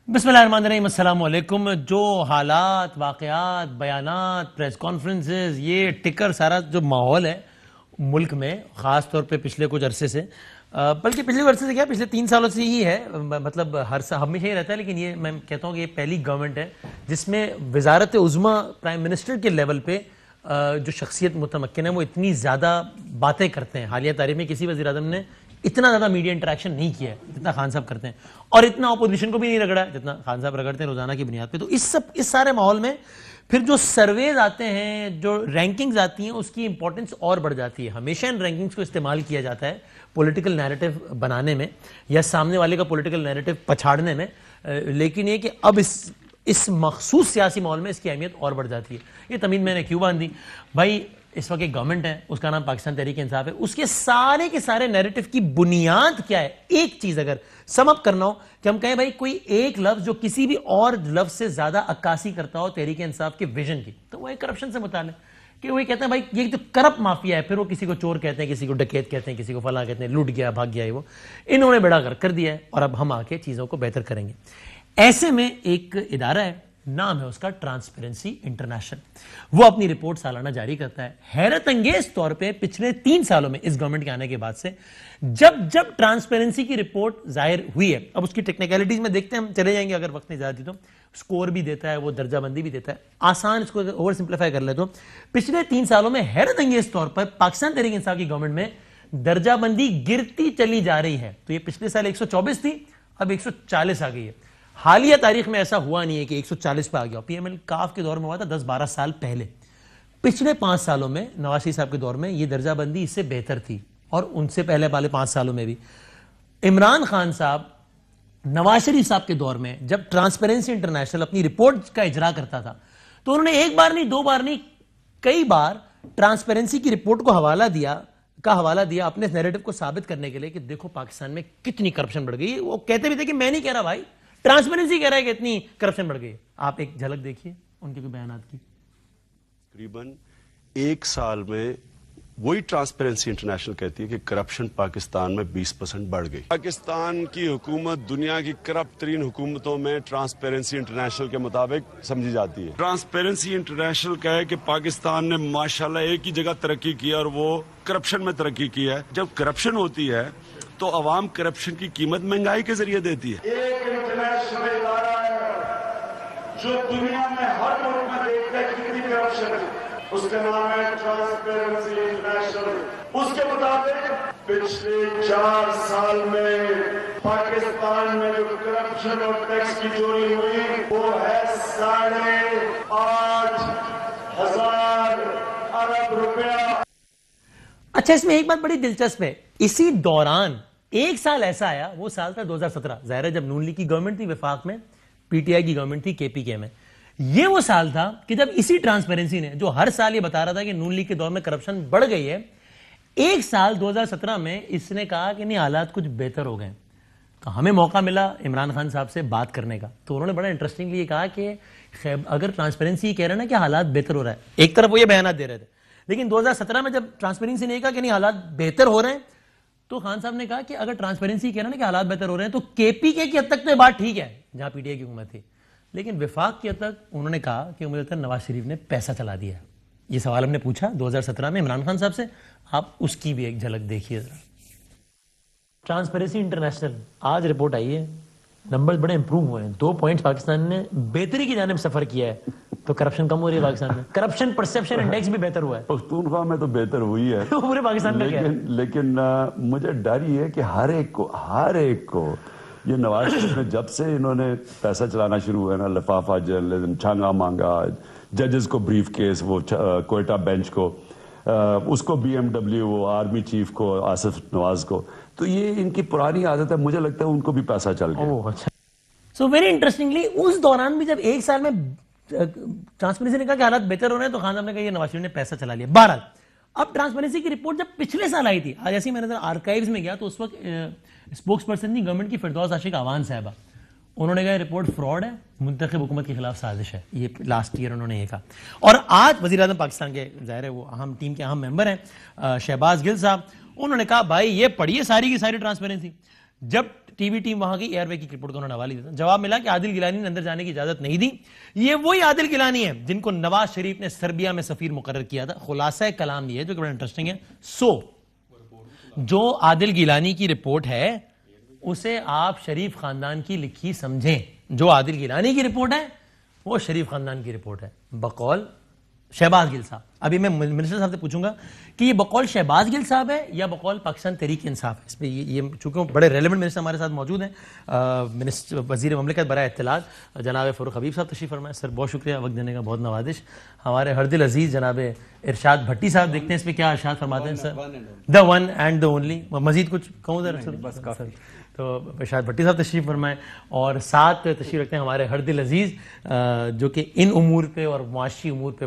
بسم اللہ الرحمن الرحیم، السلام علیکم۔ جو حالات، واقعات، بیانات، پریس کانفرنسز، یہ ٹکر سارا جو ماحول ہے ملک میں، خاص طور پہ پچھلے کچھ عرصے سے، بلکہ پچھلے عرصے سے کیا پچھلے 3 سالوں سے ہی ہے، مطلب ہر سال ہمیشہ ہی رہتا ہے، لیکن یہ میں کہتا ہوں کہ یہ پہلی گورنمنٹ ہے جس میں وزارت عظمیٰ پرائم منسٹر کے لیول پہ جو شخصیت متمکن ہے وہ اتنی زیادہ باتیں کرتے ہیں۔ حالیہ تاریخ میں کسی وزیر اعظم نے اتنا زیادہ میڈیا انٹریکشن نہیں کیا ہے جتنا خان صاحب کرتے ہیں، اور اتنا اپوزیشن کو بھی نہیں رگڑا ہے جتنا خان صاحب رگڑتے ہیں روزانہ کی بنیاد پہ۔ تو اس سارے ماحول میں پھر جو سرویز آتے ہیں، جو رینکنگز آتی ہیں، اس کی امپورٹنس اور بڑھ جاتی ہے۔ ہمیشہ ان رینکنگز کو استعمال کیا جاتا ہے پولیٹیکل نیریٹو بنانے میں یا سامنے والے کا پولیٹیکل نیریٹو پچھاڑنے میں، لیکن یہ کہ اب اس مخصوص سیاسی ماحول میں اس کی اہمیت اور بڑھ جاتی ہے۔ یہ تمید میں نے کیوں باندھی بھائی؟ اس وقت ایک گورنمنٹ ہے، اس کا نام پاکستان تحریک انصاف ہے، اس کے سارے نیریٹو کی بنیاد کیا ہے؟ ایک چیز اگر سم اپ کرنا ہو کہ ہم کہیں بھائی کوئی ایک لفظ جو کسی بھی اور لفظ سے زیادہ عکاسی کرتا ہو تحریک انصاف کے ویژن کی، تو وہ ایک کرپشن سے متعلق کہ وہ کہتے ہیں بھائی یہ تو کرپٹ مافیا ہے، پھر وہ کسی کو چور کہتے ہیں، کسی کو ڈکیت کہتے ہیں، کسی کو فلاں کہتے ہیں، لوٹ گیا، بھاگ گیا، وہ انہوں نے بیڑا غرق کر دیا ہے اور اب ہم آ کے چیزوں کو بہتر کریں گے۔ ایسے میں ایک ادارہ ہے، نام ہے اس کا ٹرانسپیرنسی انٹرنیشنل، وہ اپنی رپورٹ سالانہ جاری کرتا ہے۔ حیرت انگیز طور پہ پچھلے 3 سالوں میں اس گورنمنٹ کے آنے کے بعد سے جب ٹرانسپیرنسی کی رپورٹ ظاہر ہوئی ہے، اب اس کی ٹیکنیکلٹیز میں دیکھتے ہیں، ہم چلے جائیں گے اگر وقت نہیں زیادہ دی تو، سکور بھی دیتا ہے وہ، درجہ بندی بھی دیتا ہے، آسان اس کو اوور سمپلیفائی کر لے تو پچھلے 3 سالوں میں حیرت انگیز طور پر پاکستان تحریک انصاف کی گورنمنٹ میں درجہ بندی گرتی چلی جا رہی ہے۔ تو یہ پچھلے سال 124 تھی، اب 140 آ گئی ہے۔ حالیہ تاریخ میں ایسا ہوا نہیں ہے کہ 140 پہ آ گیا، پی ایم ایل کاف کے دور میں ہوا تھا 10-12 سال پہلے۔ پچھلے 5 سالوں میں نواز شریف صاحب کے دور میں یہ درجہ بندی اس سے بہتر تھی، اور ان سے پہلے والے 5 سالوں میں بھی عمران خان صاحب نواز شریف صاحب کے دور میں جب ٹرانسپیرنسی انٹرنیشنل اپنی رپورٹ کا اجرا کرتا تھا تو انہوں نے ایک بار نہیں، 2 بار نہیں، کئی بار ٹرانسپیرنسی کی رپورٹ کو حوالہ دیا اپنے نیریٹو کو ثابت کرنے کے لیے کہ دیکھو پاکستان میں کتنی کرپشن بڑھ گئی۔ وہ کہتے بھی تھے کہ میں نہیں کہہ رہا بھائی، ٹرانسپیرنسی کہہ رہا ہے کہ اتنی کرپشن بڑھ گئی۔ آپ ایک جھلک دیکھیے ان کے بیانات کی۔ تقریباً 1 سال میں وہی ٹرانسپیرنسی انٹرنیشنل کہتی ہے کہ کرپشن پاکستان میں 20% بڑھ گئی۔ پاکستان کی حکومت دنیا کی کرپٹ ترین حکومتوں میں ٹرانسپیرنسی انٹرنیشنل کے مطابق سمجھی جاتی ہے۔ ٹرانسپیرنسی انٹرنیشنل کہے کہ پاکستان نے ماشاءاللہ ایک ہی جگہ ترقی کی اور وہ کرپشن میں ترقی کی ہے۔ جب کرپشن ہوتی ہے تو عوام کرپشن کی قیمت مہنگائی کے ذریعے دیتی ہے۔ ایک انٹرنیشنل ادارہ ہے جو دنیا میں ہر ملک میں دیکھتا ہے کتنی کرپشن ہے، اس کا نام ہے ٹرانسپیرنسی انٹرنیشنل۔ اس کے مطابق پچھلے 4 سال میں پاکستان میں جو کرپشن اور ٹیکس کی چوری ہوئی وہ ہے 8.5 ہزار ارب روپیہ۔ اچھا، اس میں ایک بات بڑی دلچسپ ہے، اسی دوران ایک سال ایسا آیا، وہ سال تھا 2017، ظاہر ہے جب نون لیگ کی گورنمنٹ تھی وفاق میں، پی ٹی آئی کی گورنمنٹ تھی کے پی کے میں۔ یہ وہ سال تھا کہ جب اسی ٹرانسپیرنسی نے جو ہر سال یہ بتا رہا تھا کہ نون لیگ کے دور میں کرپشن بڑھ گئی ہے، ایک سال 2017 میں اس نے کہا کہ نہیں حالات کچھ بہتر ہو گئے۔ تو ہمیں موقع ملا عمران خان صاحب سے بات کرنے کا، تو انہوں نے بڑا انٹرسٹنگلی یہ کہا کہ اگر ٹرانسپیرنسی کہہ رہے ہیں نا کہ حالات بہتر ہو رہا ہے، ایک طرف وہ یہ بیانات دے رہے تھے، لیکن 2017 میں جب ٹرانسپیرنسی نے کہا کہ نہیں حالات بہتر ہو رہے ہیں، تو خان صاحب نے کہا کہ اگر ٹرانسپیرنسی کہہ رہے ہیں کہ حالات بہتر ہو رہے ہیں تو کے پی کے کی حد تک تو یہ بات ٹھیک ہے جہاں پی ٹی آئی کی حکومت تھی، لیکن وفاق کی حد تک انہوں نے کہا کہ مجھے لگتا ہے نواز شریف نے پیسہ چلا دیا ہے۔ یہ سوال ہم نے پوچھا 2017 میں عمران خان صاحب سے، آپ اس کی بھی ایک جھلک دیکھیے ذرا۔ ٹرانسپیرنسی انٹرنیشنل آج رپورٹ آئی ہے، نمبر بڑے امپروو ہوئے ہیں، 2 پوائنٹس پاکستان نے بہتری کی جانب سفر کیا ہے، تو کرپشن کم ہو رہی ہے پاکستان میں، کرپشن پرسیپشن انڈیکس بھی بہتر ہوا ہے۔ پختونخوا میں تو بہتر ہوئی ہے پورے پاکستان میں کیا ہے؟ لیکن مجھے ڈر یہ ہے کہ ہر ایک کو یہ نواز شریف نے جب سے انہوں نے پیسہ چلانا شروع ہوا ہے نا، لفافہ جرنلزم، چھانگا مانگا، ججز کو بریف کیس، وہ کوئٹہ بینچ کو، اس کو بی ایم ڈبلیو، وہ آرمی چیف کو، آصف نواز کو، تو یہ ان کی پرانی عادت ہے، مجھے لگتا ہے ان کو بھی پیسہ چل گیا۔ سو ویری انٹرسٹنگلی اس دوران بھی جب ایک سال میں ٹرانسپیرنسی نے کہا کہ حالات بہتر ہو رہے ہیں تو خان صاحب نے کہا یہ نواز شریف نے پیسہ چلا لیا۔ بہرحال اب ٹرانسپیرنسی کی رپورٹ جب پچھلے سال آئی تھی، آج ایسی میں نے آرکائیوز میں گیا تو اس وقت اسپوکس پرسن تھی گورنمنٹ کی فردوس عاشق آوان صاحبہ، انہوں نے کہا یہ رپورٹ فراڈ ہے، منتخب حکومت کے خلاف سازش ہے، یہ لاسٹ ایئر انہوں نے یہ کہا۔ اور آج وزیر اعظم پاکستان کے ظاہر ہے وہ اہم ٹیم کے اہم ممبر ہیں شہباز گل صاحب، انہوں نے کہا بھائی یہ پڑھیے ساری کی ساری ٹرانسپیرنسی، جب ٹی وی ٹیم وہاں کی ایئر وے کی رپورٹ کو انہوں نے حوالہ دیا. جواب ملا کہ عادل گیلانی نے اندر جانے کی اجازت نہیں دی. یہ وہی عادل گیلانی ہے جن کو نواز شریف نے سربیا میں سفیر مقرر کیا تھا. خلاصہ کلام یہ ہے جو کہ بڑا انٹرسٹنگ ہے. جو عادل گیلانی کی رپورٹ ہے اسے آپ شریف خاندان کی لکھی سمجھیں. جو عادل گیلانی کی رپورٹ ہے وہ شریف خاندان کی رپورٹ ہے بقول شہباز گل صاحب. ابھی میں منسٹر صاحب سے پوچھوں گا کہ یہ بقول شہباز گل صاحب ہے یا بقول پاکستان تحریک انصاف ہے. اس پہ یہ چونکہ بڑے ریلیونٹ منسٹر ہمارے ساتھ موجود ہیں. وزیر مملکت برائے اطلاعات جناب فاروق حبیب صاحب تشریف فرمائے. سر بہت شکریہ وقت دینے کا, بہت نوازش. ہمارے ہر دل عزیز جناب ارشاد بھٹی صاحب دیکھتے ہیں اس پہ کیا ارشاد فرماتے ہیں. Sir the one and the only. مزید کچھ کہوں ذرا؟ تو ارشاد بھٹی صاحب تشریف فرمائیں اور ساتھ تشریف رکھتے ہیں ہمارے ہر دل عزیز جو کہ ان امور پہ اور معاشی امور پہ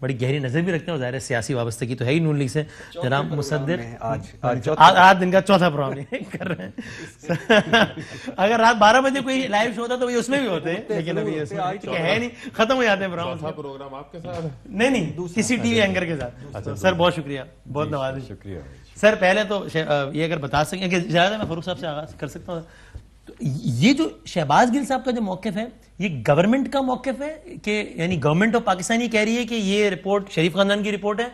بڑی گہری نظر بھی رکھتے ہیں اور ظاہر سیاسی وابستگی تو ہے ہی نون لیگ سے. جناب مصدق آج دن کا چوتھا پروگرام کر رہے ہیں. اگر رات 12 بجے کوئی لائیو شو ہوتا تو اس میں بھی ہوتے ہیں, لیکن ابھی ہے نہیں, ختم ہو جاتے ہیں پروگرام آپ کے ساتھ. نہیں کسی ٹی وی اینکر کے ساتھ. سر بہت شکریہ, بہت نوازش. شکریہ سر. پہلے تو یہ اگر بتا سکیں کہ زیادہ میں فاروق صاحب سے آغاز کر سکتا ہوں. یہ جو شہباز گل صاحب کا جو موقف ہے یہ گورنمنٹ کا موقف ہے کہ یعنی گورنمنٹ آف پاکستان یہ کہہ رہی ہے کہ یہ رپورٹ شریف خاندان کی رپورٹ ہے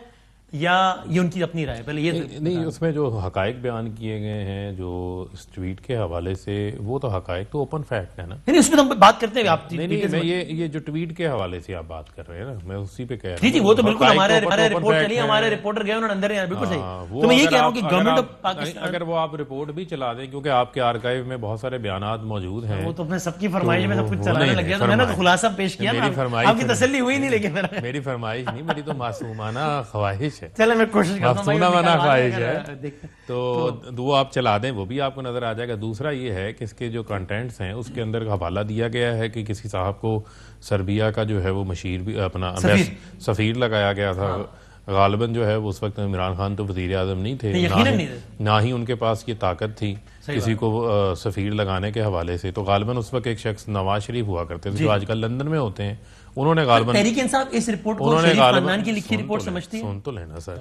یا یہ ان کی اپنی رائے؟ پہلے یہ نہیں, اس میں جو حقائق بیان کیے گئے ہیں جو اس ٹویٹ کے حوالے سے وہ تو حقائق تو اوپن فیکٹ ہے نا. نہیں اس پہ ہم بات کرتے ہیں. آپ میں یہ جو ٹویٹ کے حوالے سے آپ بات کر رہے ہیں نا, میں اسی پہ کہہ رہا ہوں. جی وہ تو بالکل ہمارے رپورٹ چلی, ہمارے رپورٹر گئے انہوں نے اندر ہیں, بالکل صحیح. تو میں یہ کہہ رہا ہوں کہ گورنمنٹ آف پاکستان اگر وہ آپ رپورٹ بھی چلا دیں کیونکہ آپ کے آرکائیو میں بہت سارے بیانات موجود ہیں, وہ تو میں سب کی فرمائش میں سب کچھ چلانے لگ گیا تو میں نے خلاصہ پیش کیا. آپ کی تسلی ہوئی نہیں لیکن میری فرمائش نہیں, میری تو معصومانہ خواہش ہے. چلے میں کوشش معصومانہ خواہش ہے تو وہ آپ چلا دیں, وہ بھی آپ کو نظر آ جائے گا. دوسرا یہ ہے کہ اس کے جو کنٹینٹس ہیں اس کے اندر حوالہ دیا گیا ہے کہ کسی صاحب کو سربیا کا جو ہے وہ مشیر بھی اپنا سفیر لگایا گیا تھا. غالباً جو ہے وہ اس وقت عمران خان تو وزیر اعظم نہیں تھے, نہ ہی ان کے پاس یہ طاقت تھی کسی کو سفیر لگانے کے حوالے سے. تو غالباً اس وقت ایک شخص نواز شریف ہوا کرتے تھے جو آج کل لندن میں ہوتے ہیں. انہوں نے غالباً تحریک انصاف اس رپورٹ کو شریف خاندان کی لکھی رپورٹ سمجھتی ہے. سن تو لینا سر,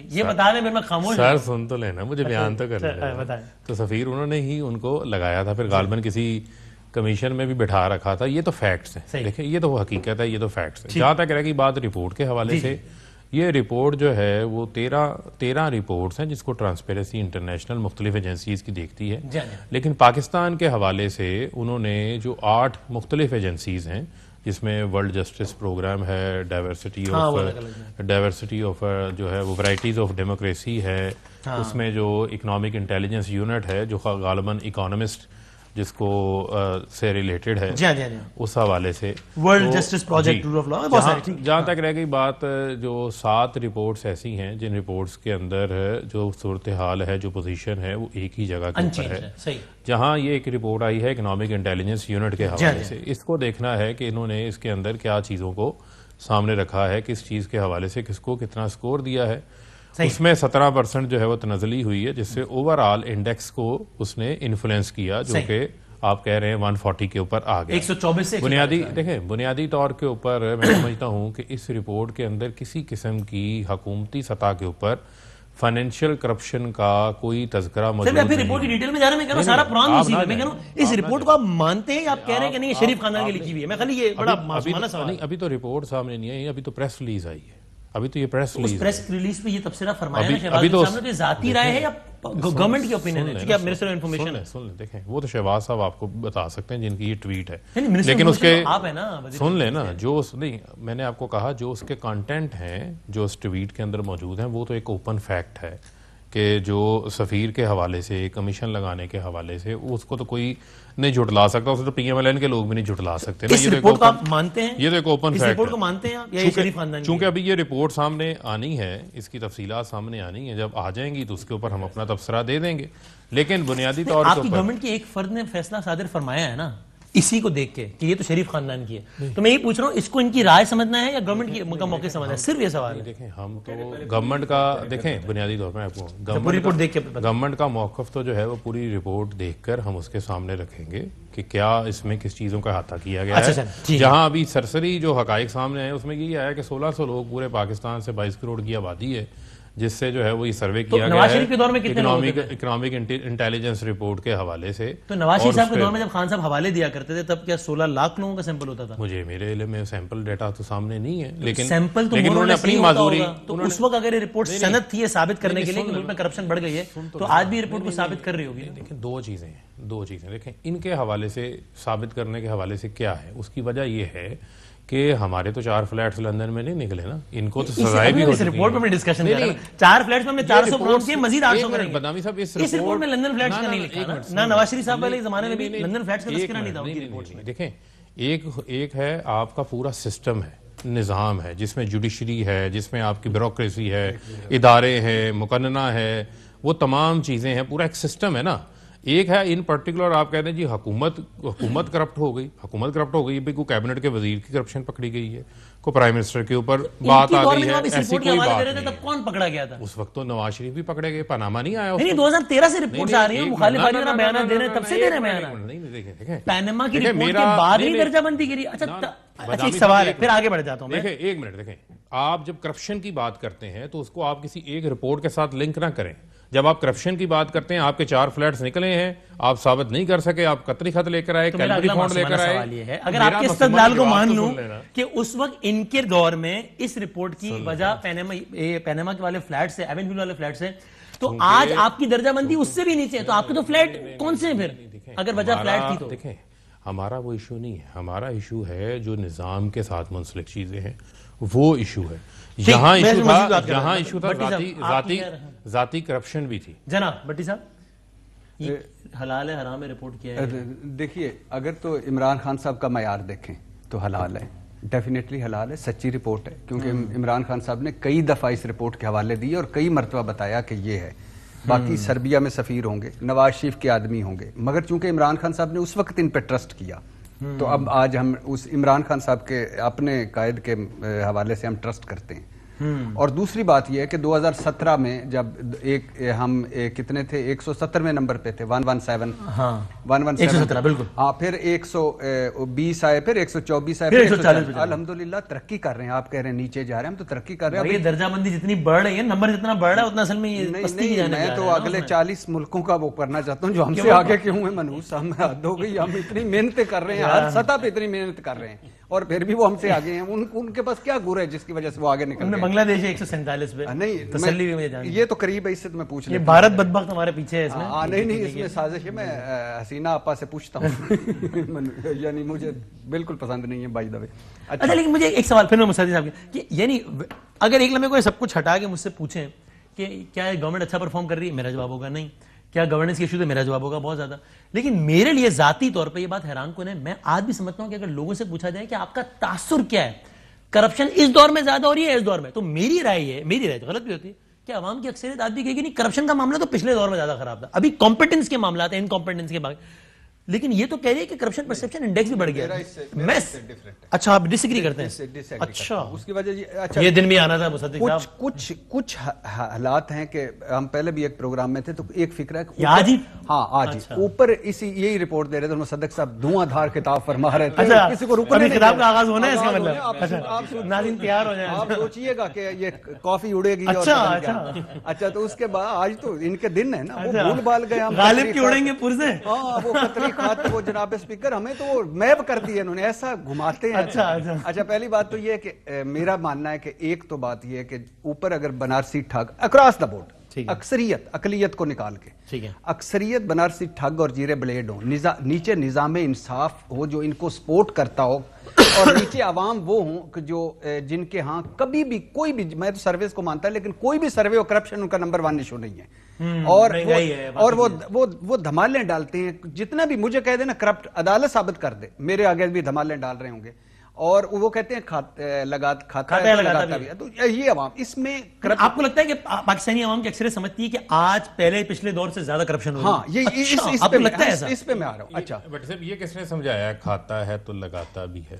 یہ بتا دیں میں خاموش سر, سن تو لینا, مجھے بیان تو کرنا. تو سفیر انہوں نے ہی ان کو لگایا تھا, پھر غالباً کسی کمیشن میں بھی بٹھا رکھا تھا. یہ تو فیکٹس ہیں, دیکھیں یہ تو حقیقت ہے, یہ تو فیکٹس ہیں. جہاں تک رہ گئی بات رپورٹ کے حوالے سے, یہ رپورٹ جو ہے وہ 13 رپورٹس ہیں جس کو ٹرانسپیرنسی انٹرنیشنل مختلف ایجنسیز کی دیکھتی ہے. لیکن پاکستان کے حوالے سے انہوں نے جو 8 مختلف ایجنسیز ہیں جس میں ورلڈ جسٹس پروگرام ہے, ڈائیورسٹی آف جو ہے وہ ورائٹیز آف ڈیموکریسی ہے, اس میں جو اکنامک انٹیلیجنس یونٹ ہے جو غالباً اکانومسٹ جس کو سے ریلیٹڈ ہے اس حوالے سے World Justice Project rule of law. جہاں تک رہ گئی بات جو 7 رپورٹس ایسی ہیں جن رپورٹس کے اندر جو صورتحال ہے, جو پوزیشن ہے وہ ایک ہی جگہ کے اوپر ہے. جہاں یہ ایک رپورٹ آئی ہے اکنامک انٹیلیجنس یونٹ کے حوالے سے, اس کو دیکھنا ہے کہ انہوں نے اس کے اندر کیا چیزوں کو سامنے رکھا ہے, کس چیز کے حوالے سے کس کو کتنا سکور دیا ہے. اس میں 17% جو ہے وہ تنزلی ہوئی ہے جس سے اوور آل انڈیکس کو اس نے انفلوئنس کیا, جو کہ آپ کہہ رہے ہیں 140 کے اوپر آ گیا. 124 سے بنیادی طور کے اوپر میں سمجھتا ہوں کہ اس رپورٹ کے اندر کسی قسم کی حکومتی سطح کے اوپر فائنینشیل کرپشن کا کوئی تذکرہ موجود نہیں. پھر رپورٹ کی ڈیٹیل میں جا رہا میں کہہ رہا ہوں سارا قرآن اسی میں کہہ رہا ہوں اس رپورٹ کو آپ مانتے ہیں یا آپ کہہ رہے ہیں کہ نہیں شریف خاندان کی لکھی ہوئی ہے؟ میں خالی یہ بڑا معصومانہ سوال ہے. ابھی تو رپورٹ سامنے نہیں آئی, ابھی تو پریس ریلیز آئی ہے. ابھی تو یہ پریس ریلیز پہ یہ تبصرہ فرمایا ہے شہباز صاحب نے, ذاتی رائے ہے یا گورنمنٹ کی اوپینین ہے؟ کیونکہ آپ میرے سے انفارمیشن ہے. سن لیں, دیکھیں وہ تو شہباز صاحب آپ کو بتا سکتے ہیں جن کی یہ ٹویٹ ہے, لیکن اس کے سن لیں نا, جو نہیں میں نے آپ کو کہا جو اس کے کانٹینٹ ہیں جو اس ٹویٹ کے اندر موجود ہیں وہ تو ایک اوپن فیکٹ ہے کہ جو سفیر کے حوالے سے, کمیشن لگانے کے حوالے سے, اس کو تو کوئی نہیں جھٹلا سکتا, اسے تو پی ایم ایل این کے لوگ بھی نہیں جھٹلا سکتے. اس رپورٹ کو آپ مانتے ہیں؟ یہ تو ایک اوپن فیکٹ ہے. اس رپورٹ کو مانتے ہیں آپ یا یہ شریف خاندان کی؟ چونکہ ابھی یہ رپورٹ سامنے آنی ہے, اس کی تفصیلات سامنے آنی ہیں, جب آ جائیں گی تو اس کے اوپر ہم اپنا تبصرہ دے دیں گے. لیکن بنیادی طور پر آپ کی گورنمنٹ کے ایک فرد نے فیصلہ صادر فرمایا ہے نا اسی کو دیکھ کے کہ یہ تو شریف خاندان کی ہے, تو میں یہ پوچھ رہا ہوں اس کو ان کی رائے سمجھنا ہے یا گورنمنٹ کا موقع سمجھنا ہے؟ صرف یہ سوال ہے. دیکھیں ہم تو گورنمنٹ کا دیکھیں بنیادی طور پر آپ کو گورنمنٹ کا موقف تو جو ہے وہ پوری رپورٹ دیکھ کر ہم اس کے سامنے رکھیں گے کہ کیا اس میں کس چیزوں کا احاطہ کیا گیا ہے. جہاں ابھی سرسری جو حقائق سامنے ہیں اس میں یہی آیا کہ 1600 لوگ پورے پاکستان سے 22 کروڑ کی آبادی ہے جس سے جو ہے وہ یہ سروے کیا گیا نواز شریف کے دور میں کتنے لوگ تھے؟ اکنامک انٹیلیجنس رپورٹ کے حوالے سے. تو نواز شریف صاحب کے دور میں جب خان صاحب حوالے دیا کرتے تھے تب کیا 16 لاکھ لوگوں کا سیمپل ہوتا تھا؟ مجھے میرے علم میں سیمپل ڈیٹا تو سامنے نہیں ہے, لیکن سیمپل تو انہوں نے اپنی معذوری, تو اس وقت اگر یہ رپورٹ سند تھی یہ ثابت کرنے کے لیے کہ ملک میں کرپشن بڑھ گئی ہے تو آج بھی رپورٹ کو ثابت کر رہی ہوگی. دیکھیں دو چیزیں دیکھیں ان کے حوالے سے ثابت کرنے کے حوالے سے کیا ہے. اس کی وجہ یہ ہے کہ ہمارے تو 4 فلیٹس لندن میں نہیں نکلے نا, ان کو تو سزائیں بھی ہو چکی ہیں. رپورٹ میں ڈسکشن کر رہے ہیں 4 فلیٹس میں ہم نے 400 پروموٹ کیے, مزید 800 کریں گے. بدنامی صاحب اس رپورٹ میں لندن فلیٹس کا نہیں لکھا نا نواز شریف صاحب والے زمانے میں بھی لندن فلیٹس کا تذکرہ نہیں تھا ان کی رپورٹ میں. دیکھیں ایک ہے آپ کا پورا سسٹم ہے, نظام ہے, جس میں جوڈیشری ہے, جس میں آپ کی بیوروکریسی ہے, ادارے ہیں, مقننہ ہے, وہ تمام چیزیں ہیں, پورا ایک سسٹم ہے نا. ایک ہے ان پرٹیکولر آپ کہتے ہیں جی حکومت کرپٹ ہو گئی, بھی کوئی کیبنٹ کے وزیر کی کرپشن پکڑی گئی ہے, کوئی پرائم منسٹر کے اوپر بات آ گئی ہے, ایسی کوئی بات نہیں. تب کون پکڑا گیا تھا اس وقت؟ تو نواز شریف بھی پکڑے گئے, پاناما نہیں آیا. نہیں 2013 سے رپورٹس آ رہی ہیں, مخالف وغیرہ بیانات دے رہے ہیں, تب سے دے رہے ہیں بیانات. پاناما کی رپورٹ کے بعد ہی درجہ بندی کی. اچھا ایک سوال ہے, پھر آگے بڑھ جاتا ہوں. دیکھیں ایک منٹ, دیکھیں آپ جب کرپشن کی بات کرتے ہیں تو اس کو آپ کسی ایک رپورٹ کے ساتھ لنک نہ کریں. جب آپ کرپشن کی بات کرتے ہیں, آپ کے 4 فلیٹس نکلے ہیں, آپ ثابت نہیں کر سکے, آپ قطری خط لے کر آئے, کیلگری فنڈ لے کر آئے. اگر آپ کے استدلال کو مان لوں کہ اس وقت ان کے دور میں اس رپورٹ کی وجہ پیناما کے والے فلیٹ سے, ایون ہل والے فلیٹ سے, تو آج آپ کی درجہ بندی اس سے بھی نیچے ہے. تو آپ کے تو فلیٹ کون سے ہیں پھر اگر وجہ فلیٹ تھی تو؟ دیکھیں ہمارا وہ ایشو نہیں ہے, ہمارا ایشو ہے جو نظام کے ساتھ منسلک چیزیں ہیں, وہ ایشو ہے. یہاں ایشو تھا ذاتی کرپشن بھی تھی. جناب بٹی صاحب حلال ہے حرام ہے رپورٹ کیا ہے؟ دیکھیے اگر تو عمران خان صاحب کا معیار دیکھیں تو حلال ہے, ڈیفینیٹلی حلال ہے, سچی رپورٹ ہے. کیونکہ عمران خان صاحب نے کئی دفعہ اس رپورٹ کے حوالے دیے اور کئی مرتبہ بتایا کہ یہ ہے. باقی سربیا میں سفیر ہوں گے, نواز شریف کے آدمی ہوں گے, مگر چونکہ عمران خان صاحب نے اس وقت ان پہ ٹرسٹ کیا تو اب آج ہم اس عمران خان صاحب کے اپنے قائد کے حوالے سے ہم ٹرسٹ کرتے ہیں. اور دوسری بات یہ ہے کہ 2017 میں جب ہم کتنے تھے, 170ویں نمبر پہ تھے, 117 بالکل, ہاں, پھر 120 آئے, پھر 124 آئے, پھر 140. الحمدللہ ترقی کر رہے ہیں. آپ کہہ رہے ہیں نیچے جا رہے ہیں, ہم تو ترقی کر رہے ہیں. یہ درجہ بندی جتنی بڑھ رہی ہے, نمبر جتنا بڑھ رہا ہے اتنا اصل میں یہ پستی کی جانے جا رہا ہے. میں تو اگلے 40 ملکوں کا وہ کرنا چاہتا ہوں جو ہم سے آگے کیوں ہیں. منوس ہم حد ہو گئی, ہم اتنی محنتیں کر رہے ہیں, ہر سطح پہ اتنی محنت کر رہے ہیں اور پھر بھی وہ ہم سے آگے ہیں. ان کے پاس کیا گر ہے جس کی وجہ سے وہ آگے نکل گئے؟ بنگلہ دیش 147 پہ. نہیں تسلی بھی مجھے جاننی, یہ تو قریب ہے, اس سے میں پوچھ یہ بھارت بدبخت ہمارے پیچھے ہے اس میں. نہیں اس میں سازش ہے. میں حسینہ آپا سے پوچھتا ہوں, یعنی مجھے بالکل پسند نہیں ہے بائی دا وے. اچھا لیکن مجھے ایک سوال پھر میں مسعودی صاحب کہ یعنی اگر ایک لمحے کو سب کچھ ہٹا کے مجھ سے پوچھیں کہ کیا گورنمنٹ اچھا پرفارم کر رہی ہے, میرا جواب ہوگا نہیں. کیا گورننس کے ایشو ہے, میرا جواب ہوگا بہت زیادہ. لیکن میرے لیے ذاتی طور پہ یہ بات حیران کن ہے. میں آج بھی سمجھتا ہوں کہ اگر لوگوں سے پوچھا جائے کہ آپ کا تاثر کیا ہے, کرپشن اس دور میں زیادہ ہو رہی ہے اس دور میں, تو میری رائے تو غلط بھی ہوتی ہے کہ عوام کی اکثریت آج بھی کہے گی نہیں کرپشن کا معاملہ تو پچھلے دور میں زیادہ خراب تھا. ابھی کمپیٹنس کے معاملات ہیں, انکمپیٹنس کے باقی, لیکن یہ تو کہہ رہی ہے کہ کرپشن پرسپشن انڈیکس بھی بڑھ گیا. اچھا آپ ڈس ایگری کرتے ہیں؟ اچھا اس کی وجہ یہ دن بھی آنا تھا مصدق صاحب. کچھ حالات ہیں کہ ہم پہلے بھی ایک پروگرام میں تھے تو ایک فکر ہے کہ آج ہی, ہاں آج اوپر یہی رپورٹ دے رہے تھے مصدق صاحب, دھواں دھار خطاب فرما رہے تھے. کسی کو رکنے نہیں, خطاب کا آغاز ہونا ہے اس کا مطلب. آپ ناظرین تیار ہو جائیں, آپ سوچئے گا کہ یہ کافی اڑے گی. اچھا تو اس کے بعد آج تو ان کے دن ہے نا, وہ بھول بھال گئے. غالب کی اڑیں گے پرزے. ہاں وہ قطری خط, وہ جناب اسپیکر ہمیں تو وہ میپ کر دی ہے انہوں نے, ایسا گھماتے ہیں. اچھا پہلی بات تو یہ ہے کہ میرا ماننا ہے کہ ایک تو بات یہ ہے کہ اوپر اگر بنارسی ٹھگ اکراس دا بورڈ, اقلیت کو نکال کے اکثریت بنارسی ٹھگ اور جیرے بلیڈ ہو, نیچے نظام انصاف ہو جو ان کو سپورٹ کرتا ہو, اور نیچے عوام وہ ہوں کہ جو جن کے ہاں کبھی بھی کوئی بھی, میں تو سرویز کو مانتا ہے لیکن کوئی بھی سروے اور کرپشن ان کا نمبر 1 ایشو نہیں ہے. اور وہ دھمالیں ڈالتے ہیں. جتنا بھی مجھے کہہ دینا کرپٹ, عدالت ثابت کر دے, میرے آگے بھی دھمالیں ڈال رہے ہوں گے, اور وہ کہتے ہیں کھاتا بھی. تو یہ عوام اس میں آپ کو لگتا ہے کہ پاکستانی عوام کی اکثریت سمجھتی ہے کہ آج پہلے پچھلے دور سے زیادہ کرپشن ہو رہا ہے؟ ہاں, اس پہ میں آ رہا ہوں. اچھا بٹ صاحب یہ کس نے سمجھایا کھاتا ہے تو لگاتا بھی ہے؟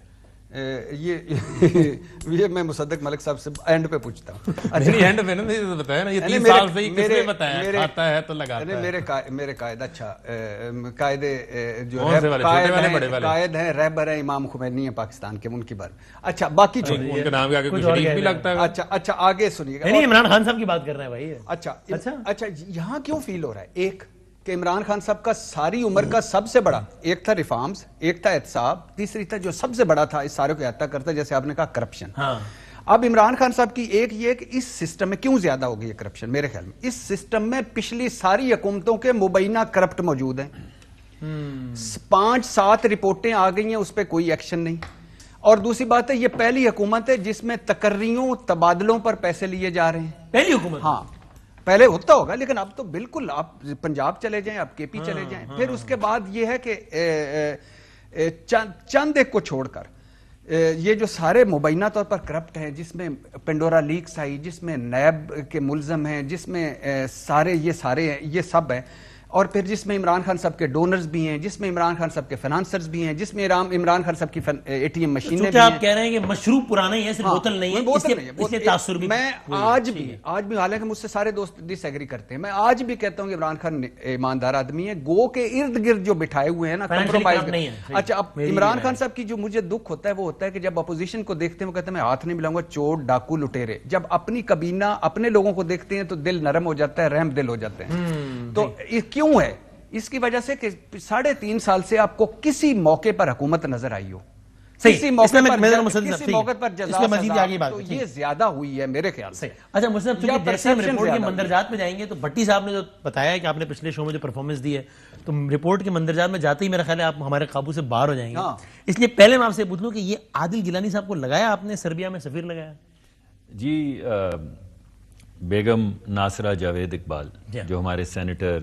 یہ میں مصدق ملک صاحب سے اینڈ پہ پوچھتا ہوں. اینڈ پہ نا بتایا نا یہ 3 سال سے کس نے بتایا کھاتا ہے تو لگاتا ہے. میرے قائد اچھا قائد جو قائد ہیں رہبر ہیں امام خمینی ہیں پاکستان کے ان کی بار. اچھا باقی ان کے نام کے آگے کچھ شریف بھی لگتا ہے. اچھا آگے سنیے گا. نہیں عمران خان صاحب کی بات کر رہے ہیں بھائی. اچھا یہاں کیوں فیل ہو رہا ہے ایک کہ عمران خان صاحب کا ساری عمر کا سب سے بڑا ایک تھا ریفارمز, ایک تھا احتساب, تیسری تھا جو سب سے بڑا تھا اس سارے کو احاطہ کرتا جیسے آپ نے کہا کرپشن. اب عمران خان صاحب کی ایک یہ کہ اس سسٹم میں کیوں زیادہ ہوگی یہ کرپشن, میرے خیال میں اس سسٹم میں پچھلی ساری حکومتوں کے مبینہ کرپٹ موجود ہیں. 5-7 رپورٹیں آ گئی ہیں, اس پہ کوئی ایکشن نہیں. اور دوسری بات ہے یہ پہلی حکومت ہے جس میں تقرریوں تبادلوں پر پیسے لیے جا رہے ہیں. پہلی حکومت؟ ہاں پہلے ہوتا ہوگا لیکن اب تو بالکل آپ پنجاب چلے جائیں, آپ کے پی چلے جائیں. پھر اس کے بعد یہ ہے کہ چند ایک کو چھوڑ کر یہ جو سارے مبینہ طور پر کرپٹ ہیں, جس میں پنڈورا لیکس آئی, جس میں نیب کے ملزم ہیں, جس میں سارے ہیں, یہ سب ہیں. اور پھر جس میں عمران خان صاحب کے ڈونرز بھی ہیں, جس میں عمران خان صاحب کے فنانسرز بھی ہیں, جس میں عمران خان صاحب کی ATM مشینیں بھی ہیں. آپ کہہ رہے ہیں کہ مشروب پرانا ہی ہے, صرف بوتل نہیں ہے, اس لیے تاثر بھی. میں آج بھی حالانکہ مجھ سے سارے دوست ڈس ایگری کرتے ہیں, میں آج بھی کہتا ہوں کہ عمران خان ایماندار آدمی ہے. گو کے ارد گرد جو بٹھائے ہوئے ہیں نا کمپرومائز نہیں ہے. اچھا اب عمران خان صاحب کی جو مجھے دکھ ہوتا ہے وہ ہوتا ہے کہ جب اپوزیشن کو دیکھتے ہیں وہ کہتے ہیں میں ہاتھ نہیں ملاؤں گا, چور ڈاکو لٹیرے. جب اپنی کابینہ اپنے لوگوں کو دیکھتے ہیں تو دل نرم ہو جاتا ہے, رحم دل ہو جاتے ہیں. تو کیوں ہے؟ اس کی وجہ سے کہ 3.5 سال سے آپ کو کسی موقع پر حکومت نظر آئی ہو, کسی موقع پر جزا تو یہ زیادہ ہوئی ہے میرے خیال سے. اچھا مصطفی جیسے ہم رپورٹ کے مندرجات میں جائیں گے تو بھٹی صاحب نے جو بتایا کہ آپ نے پچھلے شو میں جو پرفارمنس دی ہے تو رپورٹ کے مندرجات میں جاتے ہی میرا خیال ہے آپ ہمارے قابو سے باہر ہو جائیں گے. اس لیے پہلے میں آپ سے پوچھ لوں کہ یہ عادل گیلانی صاحب کو لگایا آپ نے سربیا میں سفیر لگایا؟ جی بیگم ناصرہ جاوید اقبال جو ہمارے سینیٹر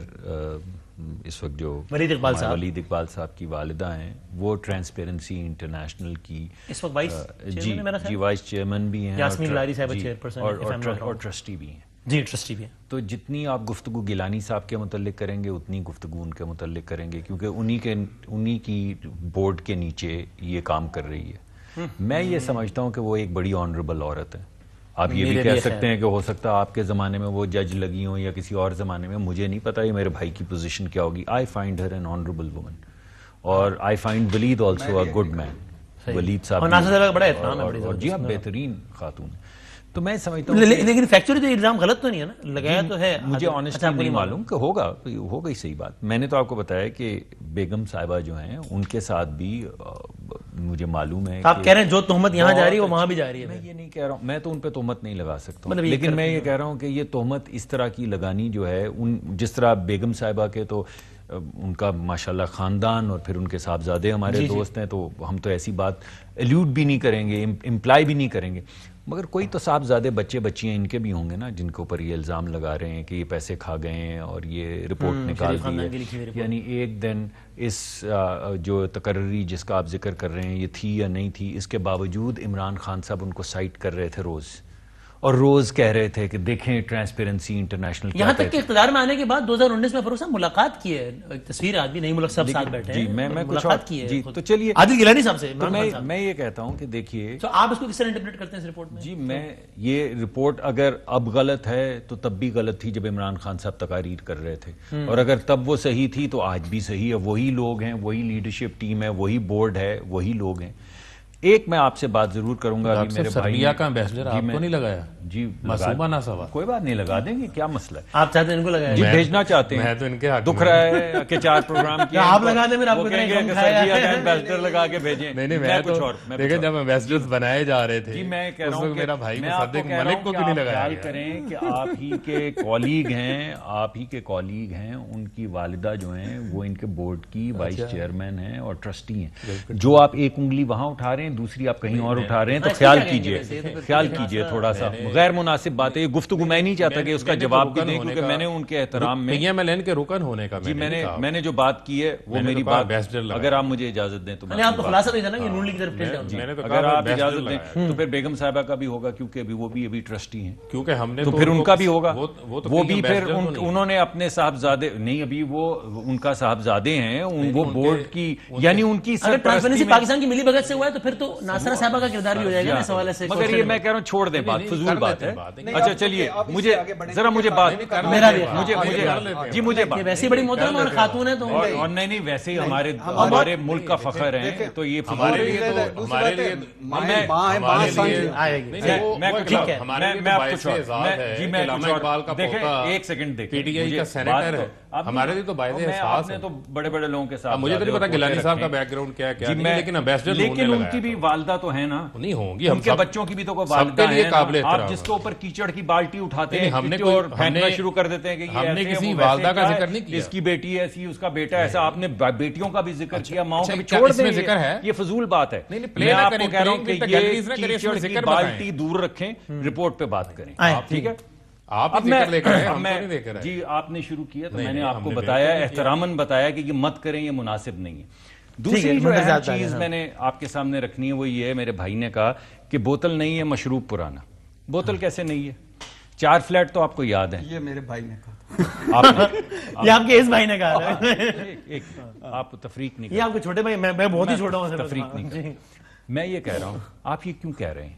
اس وقت جو ولید اقبال صاحب کی والدہ ہیں, وہ ٹرانسپیرنسی انٹرنیشنل کی اس وقت وائس چیئرمین بھی ہیں اور ٹرسٹی بھی ہیں. جی ٹرسٹی بھی ہیں. تو جتنی آپ گفتگو گیلانی صاحب کے متعلق کریں گے اتنی گفتگو ان کے متعلق کریں گے, کیونکہ انہی کی بورڈ کے نیچے یہ کام کر رہی ہے. میں یہ سمجھتا ہوں کہ وہ ایک بڑی آنریبل عورت ہے. آپ یہ بھی کہہ سکتے ہیں کہ ہو سکتا ہے آپ کے زمانے میں وہ جج لگی ہوں یا کسی اور زمانے میں, مجھے نہیں پتا یہ میرے بھائی کی پوزیشن کیا ہوگی. I find her an honourable woman اور I find Walid also a good man. Walid صاحب جی ہاں بہترین خاتون. تو میں سمجھتا ہوں لیکن فیکچولی تو الزام غلط تو نہیں ہے نا, لگایا تو ہے. مجھے آنیسٹلی نہیں معلوم کہ ہوگا ہی صحیح بات. میں نے تو آپ کو بتایا کہ بیگم صاحبہ جو ہیں ان کے ساتھ بھی مجھے معلوم ہے. آپ کہہ رہے ہیں جو تہمت یہاں جا رہی ہے وہ وہاں بھی جا رہی ہے. میں یہ نہیں کہہ رہا ہوں, میں تو ان پہ تہمت نہیں لگا سکتا ہوں, لیکن میں یہ کہہ رہا ہوں کہ یہ تہمت اس طرح کی لگانی جو ہے جس طرح بیگم صاحبہ کے تو ان کا ماشاءاللہ خاندان اور پھر ان کے صاحبزادے ہمارے دوست ہیں, تو ہم تو ایسی بات ایلیوڈ بھی نہیں کریں گے, امپلائی بھی نہیں کریں گے. مگر کوئی تو صاحبزادے بچے بچیاں ان کے بھی ہوں گے نا جن کے اوپر یہ الزام لگا رہے ہیں کہ یہ پیسے کھا گئے ہیں اور یہ رپورٹ نکال دی ہے. یعنی ایک دن اس جو تقرری جس کا آپ ذکر کر رہے ہیں یہ تھی یا نہیں تھی, اس کے باوجود عمران خان صاحب ان کو سائٹ کر رہے تھے روز, اور روز کہہ رہے تھے کہ دیکھیں ٹرانسپیرنسی انٹرنیشنل. یہاں تک کہ اقتدار میں آنے کے بعد 2019 میں فاروق صاحب ملاقات کی ہے, ایک تصویر آدمی نہیں ملک صاحب ساتھ بیٹھے ہیں. جی میں ملاقات کی ہے. جی تو چلیے عادل گیلانی صاحب سے میں یہ کہتا ہوں کہ دیکھیے تو آپ اس کو کس طرح انٹرپریٹ کرتے ہیں اس رپورٹ میں؟ جی میں یہ رپورٹ اگر اب غلط ہے تو تب بھی غلط تھی جب عمران خان صاحب تقاریر کر رہے تھے, اور اگر تب وہ صحیح تھی تو آج بھی صحیح ہے. وہی لوگ ہیں, وہی لیڈرشپ ٹیم ہے, وہی بورڈ ہے, وہی لوگ ہیں. ایک میں آپ سے بات ضرور کروں گا. میرے سربیا کا امبیسڈر آپ کو نہیں لگایا؟ جی معصومہ نہ سوا, کوئی بات نہیں, لگا دیں گے, کیا مسئلہ ہے. آپ چاہتے ہیں ان کو لگایا؟ جی بھیجنا چاہتے ہیں. میں تو ان کے حق دکھ رہا ہے کہ 4 پروگرام کیا آپ لگا دیں, پھر آپ کو کہیں گے کہ سربیا کا امبیسڈر لگا کے بھیجیں. نہیں میں کچھ اور دیکھیں جب امبیسڈرز بنائے جا رہے تھے. جی میں کہہ رہا ہوں میرا بھائی مصدق ملک کو کیوں نہیں لگایا؟ خیال کریں کہ آپ ہی کے کولیگ ہیں, ان کی والدہ جو ہیں وہ ان کے بورڈ کی وائس چیئرمین ہیں اور ٹرسٹی ہیں. جو آپ ایک انگلی وہاں اٹھا رہے ہیں, دوسری آپ کہیں اور اٹھا رہے ہیں, تو خیال کیجئے تھوڑا سا. غیر مناسب بات ہے. یہ گفتگو میں نہیں چاہتا کہ اس کا جواب بھی دیں کیونکہ میں نے ان کے احترام میں PMLN کے رکن ہونے کا میں نے جو بات کی ہے وہ میری بات, اگر آپ مجھے اجازت دیں تو آپ تو خلاصہ نہیں جانا کہ نون لیگ کی طرف اگر آپ اجازت دیں تو پھر بیگم صاحبہ کا بھی ہوگا کیونکہ ابھی وہ بھی ابھی ٹرسٹی ہیں, کیونکہ ہم نے تو پھر ان کا بھی ہوگا. وہ بھی پھر انہوں نے اپنے صاحبزادے نہیں, ابھی وہ ان کا صاحبزادے ہیں, وہ بورڈ کی یعنی ان کی ٹرانسپیرنسی پاکستان کی ملی بھگت سے ہوا ہے تو پھر تو ناصرہ صاحبہ کا کردار بھی ہو جائے گا اس حوالے سے. مگر یہ میں کہہ رہا ہوں چھوڑ دیں بات, فضول بات ہے. اچھا چلیے مجھے ذرا مجھے بات میرا جی مجھے ویسے بڑی محترم اور خاتون ہے تو اور نہیں ویسے ہی ہمارے ملک کا فخر ہے تو یہ ہمارے لیے ایک سیکنڈ دیکھیں PTI کا سینیٹر ہے, ہمارے لیے تو باعث احساس ہے. تو بڑے بڑے لوگوں کے ساتھ مجھے تو نہیں پتا گیلانی صاحب کا بیک گراؤنڈ کیا کیا نہیں, لیکن امبیسڈر لیکن ان کی بھی والدہ تو ہے نا, نہیں ہوں گی, ان کے بچوں کی بھی تو کوئی والدہ ہے. آپ جس کے اوپر کیچڑ کی بالٹی اٹھاتے ہیں ہم نے پھینکنا شروع کر دیتے ہیں کہ ہم نے کسی والدہ کا ذکر نہیں کیا, اس کی بیٹی ایسی اس کا بیٹا ایسا. آپ نے بیٹیوں کا بھی ذکر کیا, ماؤں کا بھی, چھوڑ دیں یہ فضول بات ہے. میں آپ کو کہہ رہا ہوں کہ یہ کیچڑ کی بالٹی دور رکھیں, رپورٹ پہ بات کریں. ٹھیک ہے, جی آپ نے شروع کیا تو میں نے آپ کو بتایا, احتراماً بتایا کہ یہ مت کریں, یہ مناسب نہیں ہے. دوسری جو اہم چیز میں نے آپ کے سامنے رکھنی ہے وہ یہ ہے, میرے بھائی نے کہا کہ بوتل نہیں ہے مشروب پرانا. بوتل کیسے نہیں ہے؟ 4 فلیٹ تو آپ کو یاد ہیں, یہ میرے بھائی نے کہا, یہ آپ کے اس بھائی نے کہا, آپ تفریق نہیں, یہ آپ کے چھوٹے بھائی, میں بہت ہی چھوٹا ہوں, تفریق نہیں. میں یہ کہہ رہا ہوں آپ یہ کیوں کہہ رہے ہیں؟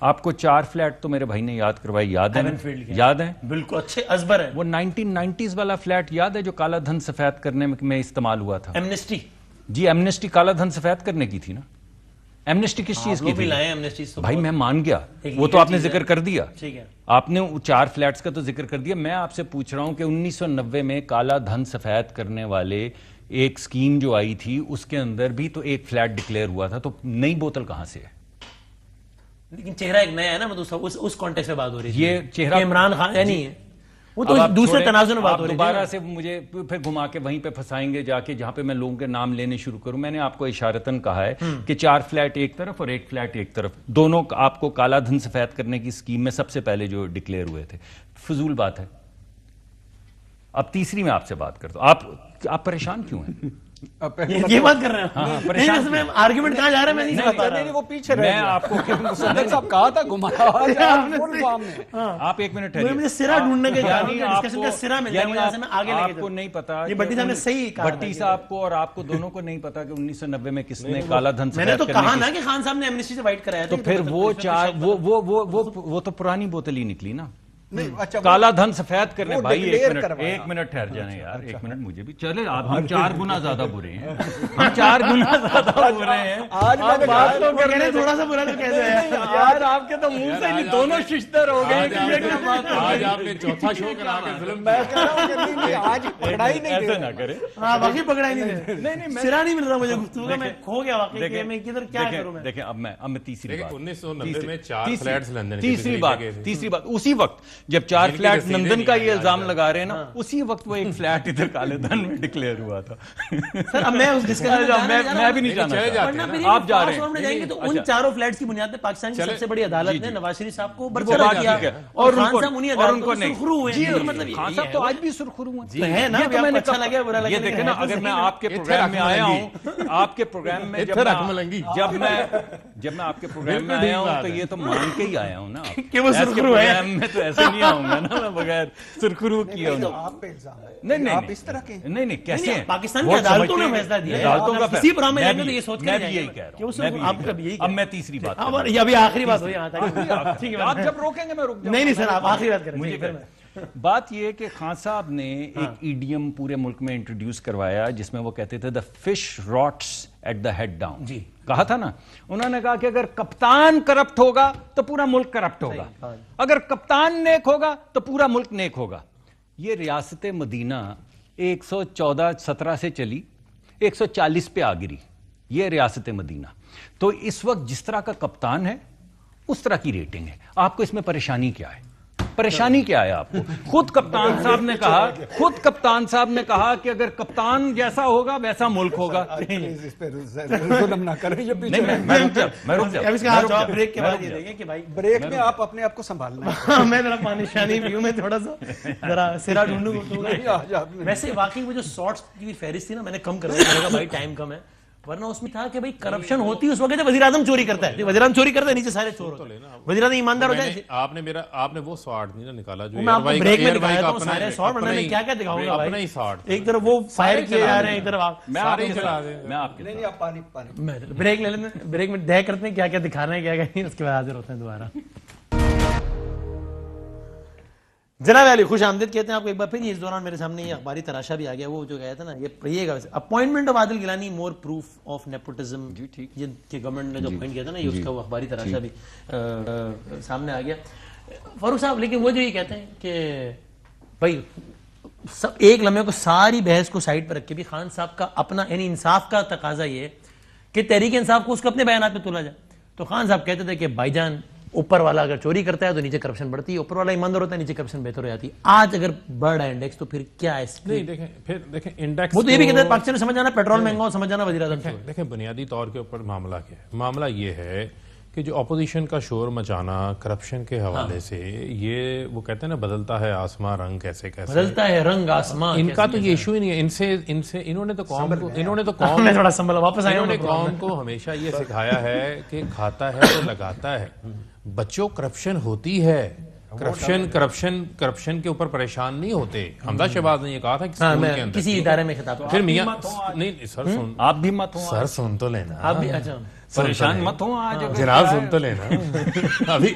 آپ کو 4 فلیٹ تو میرے بھائی نے یاد کروائی, یاد ہے, یاد ہے, بالکل اچھے ازبر ہے. وہ 1990s والا فلیٹ یاد ہے جو کالا دھن سفید کرنے میں استعمال ہوا تھا؟ ایمنسٹی. جی ایمنسٹی کالا دھن سفید کرنے کی تھی نا. ایمنسٹی کس چیز کی تھی بھائی؟ میں مان گیا, وہ تو آپ نے ذکر کر دیا, آپ نے 4 فلیٹس کا تو ذکر کر دیا. میں آپ سے پوچھ رہا ہوں کہ 1990 میں کالا دھن سفید کرنے والے ایک سکیم جو آئی تھی اس کے اندر بھی تو ایک فلیٹ ڈکلیئر ہوا تھا, تو نئی بوتل کہاں سے ہے؟ لیکن چہرہ ایک نیا ہے نا, مطلب اس کانٹیکسٹ میں بات ہو رہی ہے. یہ چہرہ عمران خان نہیں ہے, وہ تو دوسرے تنازع میں بات ہو رہی ہے. دوبارہ سے مجھے پھر گھما کے وہیں پہ پھنسائیں گے جا کے جہاں پہ میں لوگوں کے نام لینے شروع کروں. میں نے آپ کو اشارتاً کہا ہے کہ 4 فلیٹ ایک طرف اور 1 فلیٹ ایک طرف, دونوں آپ کو کالا دھن سفید کرنے کی اسکیم میں سب سے پہلے جو ڈکلیئر ہوئے تھے. فضول بات ہے. اب تیسری میں آپ سے بات کرتا ہوں, آپ پریشان کیوں ہیں؟ یہ بات کر رہے ہیں آرگیومنٹ کہاں جا رہا ہے میں نہیں بتا رہا. وہ پیچھے رہ میں آپ کو صدق صاحب کہا تھا گھمایا, آپ ایک منٹ ٹھہریے, مجھے سرا ڈھونڈنے کے ڈسکشن کا سرا مل جائے گا, میں آگے آپ کو نہیں پتا, یہ بٹی صاحب نے صحیح کہا, بٹی صاحب کو اور آپ کو دونوں کو نہیں پتا کہ 1990 میں کس نے کالا دھن میں نے تو کہا نا کہ خان صاحب نے ایمنسٹی سے وائٹ کرایا, تو پھر وہ تو پرانی بوتل ہی نکلی نا. کالا دھن سفید کرنے, بھائی ایک منٹ ٹھہر جانے یار, ایک منٹ مجھے بھی چلے. آپ ہم 4 گنا زیادہ برے ہیں, ہم 4 گنا زیادہ برے ہیں. آج میں بات تو کر رہے تھوڑا سا برا تو کیسے ہے یار, آپ کے تو منہ سے دونوں ششتر ہو گئے. آج آپ نے چوتھا شو کرا کے ظلم, میں کہہ رہا ہوں کہ آج پکڑا ہی نہیں, ایسا نہ کرے. ہاں واقعی پکڑا ہی نہیں, سرا نہیں مل رہا مجھے گفتگو کا, میں کھو گیا واقعی کہ میں کدھر کیا کروں. میں دیکھیں اب میں تیسری بات, 1990 میں 4 فلیٹس لندن, تیسری بات اسی وقت جب 4 فلیٹ لندن کا یہ الزام لگا رہے ہیں نا, اسی وقت وہ ایک فلیٹ ادھر کالے دھن میں ڈکلیئر ہوا تھا. سر اب میں اس ڈسکشن میں بھی نہیں جانتا, آپ جا رہے ہیں. تو ان 4 فلیٹس کی بنیاد پہ پاکستان کی سب سے بڑی عدالت نے نواز شریف صاحب کو برطرف کیا, اور ان کو سرخرو ہوئے ہیں. مطلب خان صاحب تو آج بھی سرخرو ہیں ہے نا, اچھا لگا برا لگا. یہ دیکھیں نا, اگر میں آپ کے پروگرام میں آیا ہوں, آپ کے پروگرام میں جب میں آپ کے پروگرام میں آیا ہوں تو یہ تو مان کے ہی آیا ہوں نا کہ وہ سرخرو ہے. میں تو ایسے نہیں آؤں گا نا بغیر سرخرو کیا. آپ پہ الزام ہے, نہیں آپ اس طرح کے نہیں کیسے ہیں پاکستان کی عدالتوں نے فیصلہ دیا ہے, عدالتوں کا کسی پرامے لیں گے تو یہ سوچ میں بھی یہی کہہ رہا ہوں. اب میں تیسری بات, یہ ابھی آخری بات ہوئی یہاں تک, آپ جب روکیں گے میں رک جاؤں. نہیں سر آپ آخری بات کریں. مجھے بات یہ کہ خان صاحب نے ایک ایڈیم پورے ملک میں انٹروڈیوس کروایا جس میں وہ کہتے تھے the fish rots at the head down. جی کہا تھا نا, انہوں نے کہا کہ اگر کپتان کرپٹ ہوگا تو پورا ملک کرپٹ ہوگا, اگر کپتان نیک ہوگا تو پورا ملک نیک ہوگا. یہ ریاست مدینہ 114-17 سے چلی 140 پہ آ گری, یہ ریاست مدینہ. تو اس وقت جس طرح کا کپتان ہے اس طرح کی ریٹنگ ہے. آپ کو اس میں پریشانی کیا ہے؟ پریشانی کیا ہے آپ کو؟ خود کپتان صاحب نے کہا کہ اگر کپتان جیسا ہوگا ویسا ملک ہوگا. ظلم نہ کریں. بریک میں آپ اپنے آپ کو سنبھالنا. میں ذرا پانی شانی پیوں, میں تھوڑا سا ذرا سرا ڈھونڈوں. ویسے واقعی وہ جو شارٹس کی فہرست تھی نا, میں نے کم کر دیا بھائی, ٹائم کم ہے, ورنہ اس میں تھا کہ بھائی کرپشن ہوتی ہے اس وقت وزیر اعظم چوری کرتا ہے, وزیر اعظم چوری کرتا ہے, نیچے سارے چور ہوتے ہیں. وزیر اعظم ایماندار ہو جائے. آپ نے وہ سارٹ نہیں نا نکالا جو میں آپ کو بریک میں دکھایا تھا سارے شارٹ, ورنہ میں کیا دکھاؤں گا بھائی. ایک طرف وہ فائر کیے جا رہے ہیں, ایک طرف آپ بریک لے لیتے ہیں, بریک میں دہ کرتے ہیں کیا کیا دکھانا ہے کیا کیا نہیں, اس کے بعد حاضر ہوتے ہیں دوبارہ. جناب علی خوش آمدید کہتے ہیں آپ کو ایک بار پھر. اس دوران میرے سامنے یہ اخباری تراشا بھی آ گیا, وہ جو گیا تھا نا, یہ پڑھیے گا. Appointment of Adil Gilani more proof of nepotism, یہ کہ گورنمنٹ نے جو اپوائنٹ کیا تھا نا, یہ اس کا وہ اخباری تراشا بھی سامنے آ گیا. فاروق صاحب لیکن وہ جو یہ کہتے ہیں کہ بھائی ایک لمحے کو ساری بحث کو سائڈ پر رکھ کے بھی خان صاحب کا اپنا یعنی انصاف کا تقاضا یہ ہے کہ تحریک انصاف کو اس کو اپنے بیانات پہ تولا جائے. تو خان صاحب کہتے تھے کہ بھائی جان اوپر والا اگر چوری کرتا ہے تو نیچے کرپشن بڑھتی ہے, اوپر والا ایماندار ہوتا ہے نیچے کرپشن بہتر ہو جاتی ہے. آج اگر بڑھ رہا ہے انڈیکس تو پھر کیا ہے؟ دیکھیں انڈیکس وہ تو یہ بھی کہتے ہیں پاکستان نے سمجھ جانا پیٹرول مہنگا ہو, سمجھ جانا وزیر اعظم. دیکھیں بنیادی طور کے اوپر معاملہ کیا ہے؟ معاملہ یہ ہے کہ جو اپوزیشن کا شور مچانا کرپشن کے حوالے سے, یہ وہ کہتے ہیں نا بدلتا ہے آسمان رنگ کیسے کیسے بدلتا ہے رنگ آسمان, ان کا تو یہ ایشو ہی نہیں ہے. ان سے انہوں نے تو قوم کو ہمیشہ یہ سکھایا ہے کہ کھاتا ہے تو لگاتا ہے. بچوں کرپشن ہوتی ہے, کرپشن کے اوپر پریشان نہیں ہوتے. حمزہ شہباز نے یہ کہا تھا کسی ادارے میں خطاب, پھر میاں نہیں سر سن, آپ بھی مت ہوں سر سن تو لینا, آپ بھی اچھا پریشان مت ہوں آج جناب, سن تو لینا. ابھی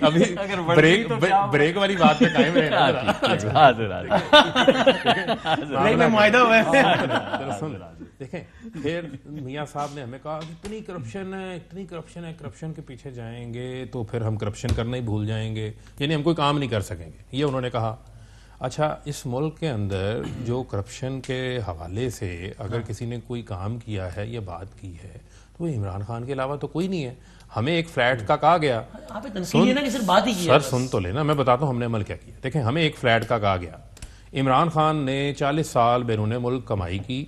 بریک والی بات پہ قائم رہنا. معاہدہ ہوا ہے. دیکھیں پھر میاں صاحب نے ہمیں کہا اتنی کرپشن ہے, کرپشن کے پیچھے جائیں گے تو پھر ہم کرپشن کرنا ہی بھول جائیں گے, یعنی ہم کوئی کام نہیں کر سکیں گے, یہ انہوں نے کہا. اچھا اس ملک کے اندر جو کرپشن کے حوالے سے اگر کسی نے کوئی کام کیا ہے یا بات کی ہے تو عمران خان کے علاوہ تو کوئی نہیں ہے. ہمیں ایک فلیٹ کا کہا گیا, سر سن تو لینا, میں بتاتا ہوں ہم نے عمل کیا کیا. دیکھیں ہمیں ایک فلیٹ کا کہا گیا, عمران خان نے 40 سال بیرون ملک کمائی کی,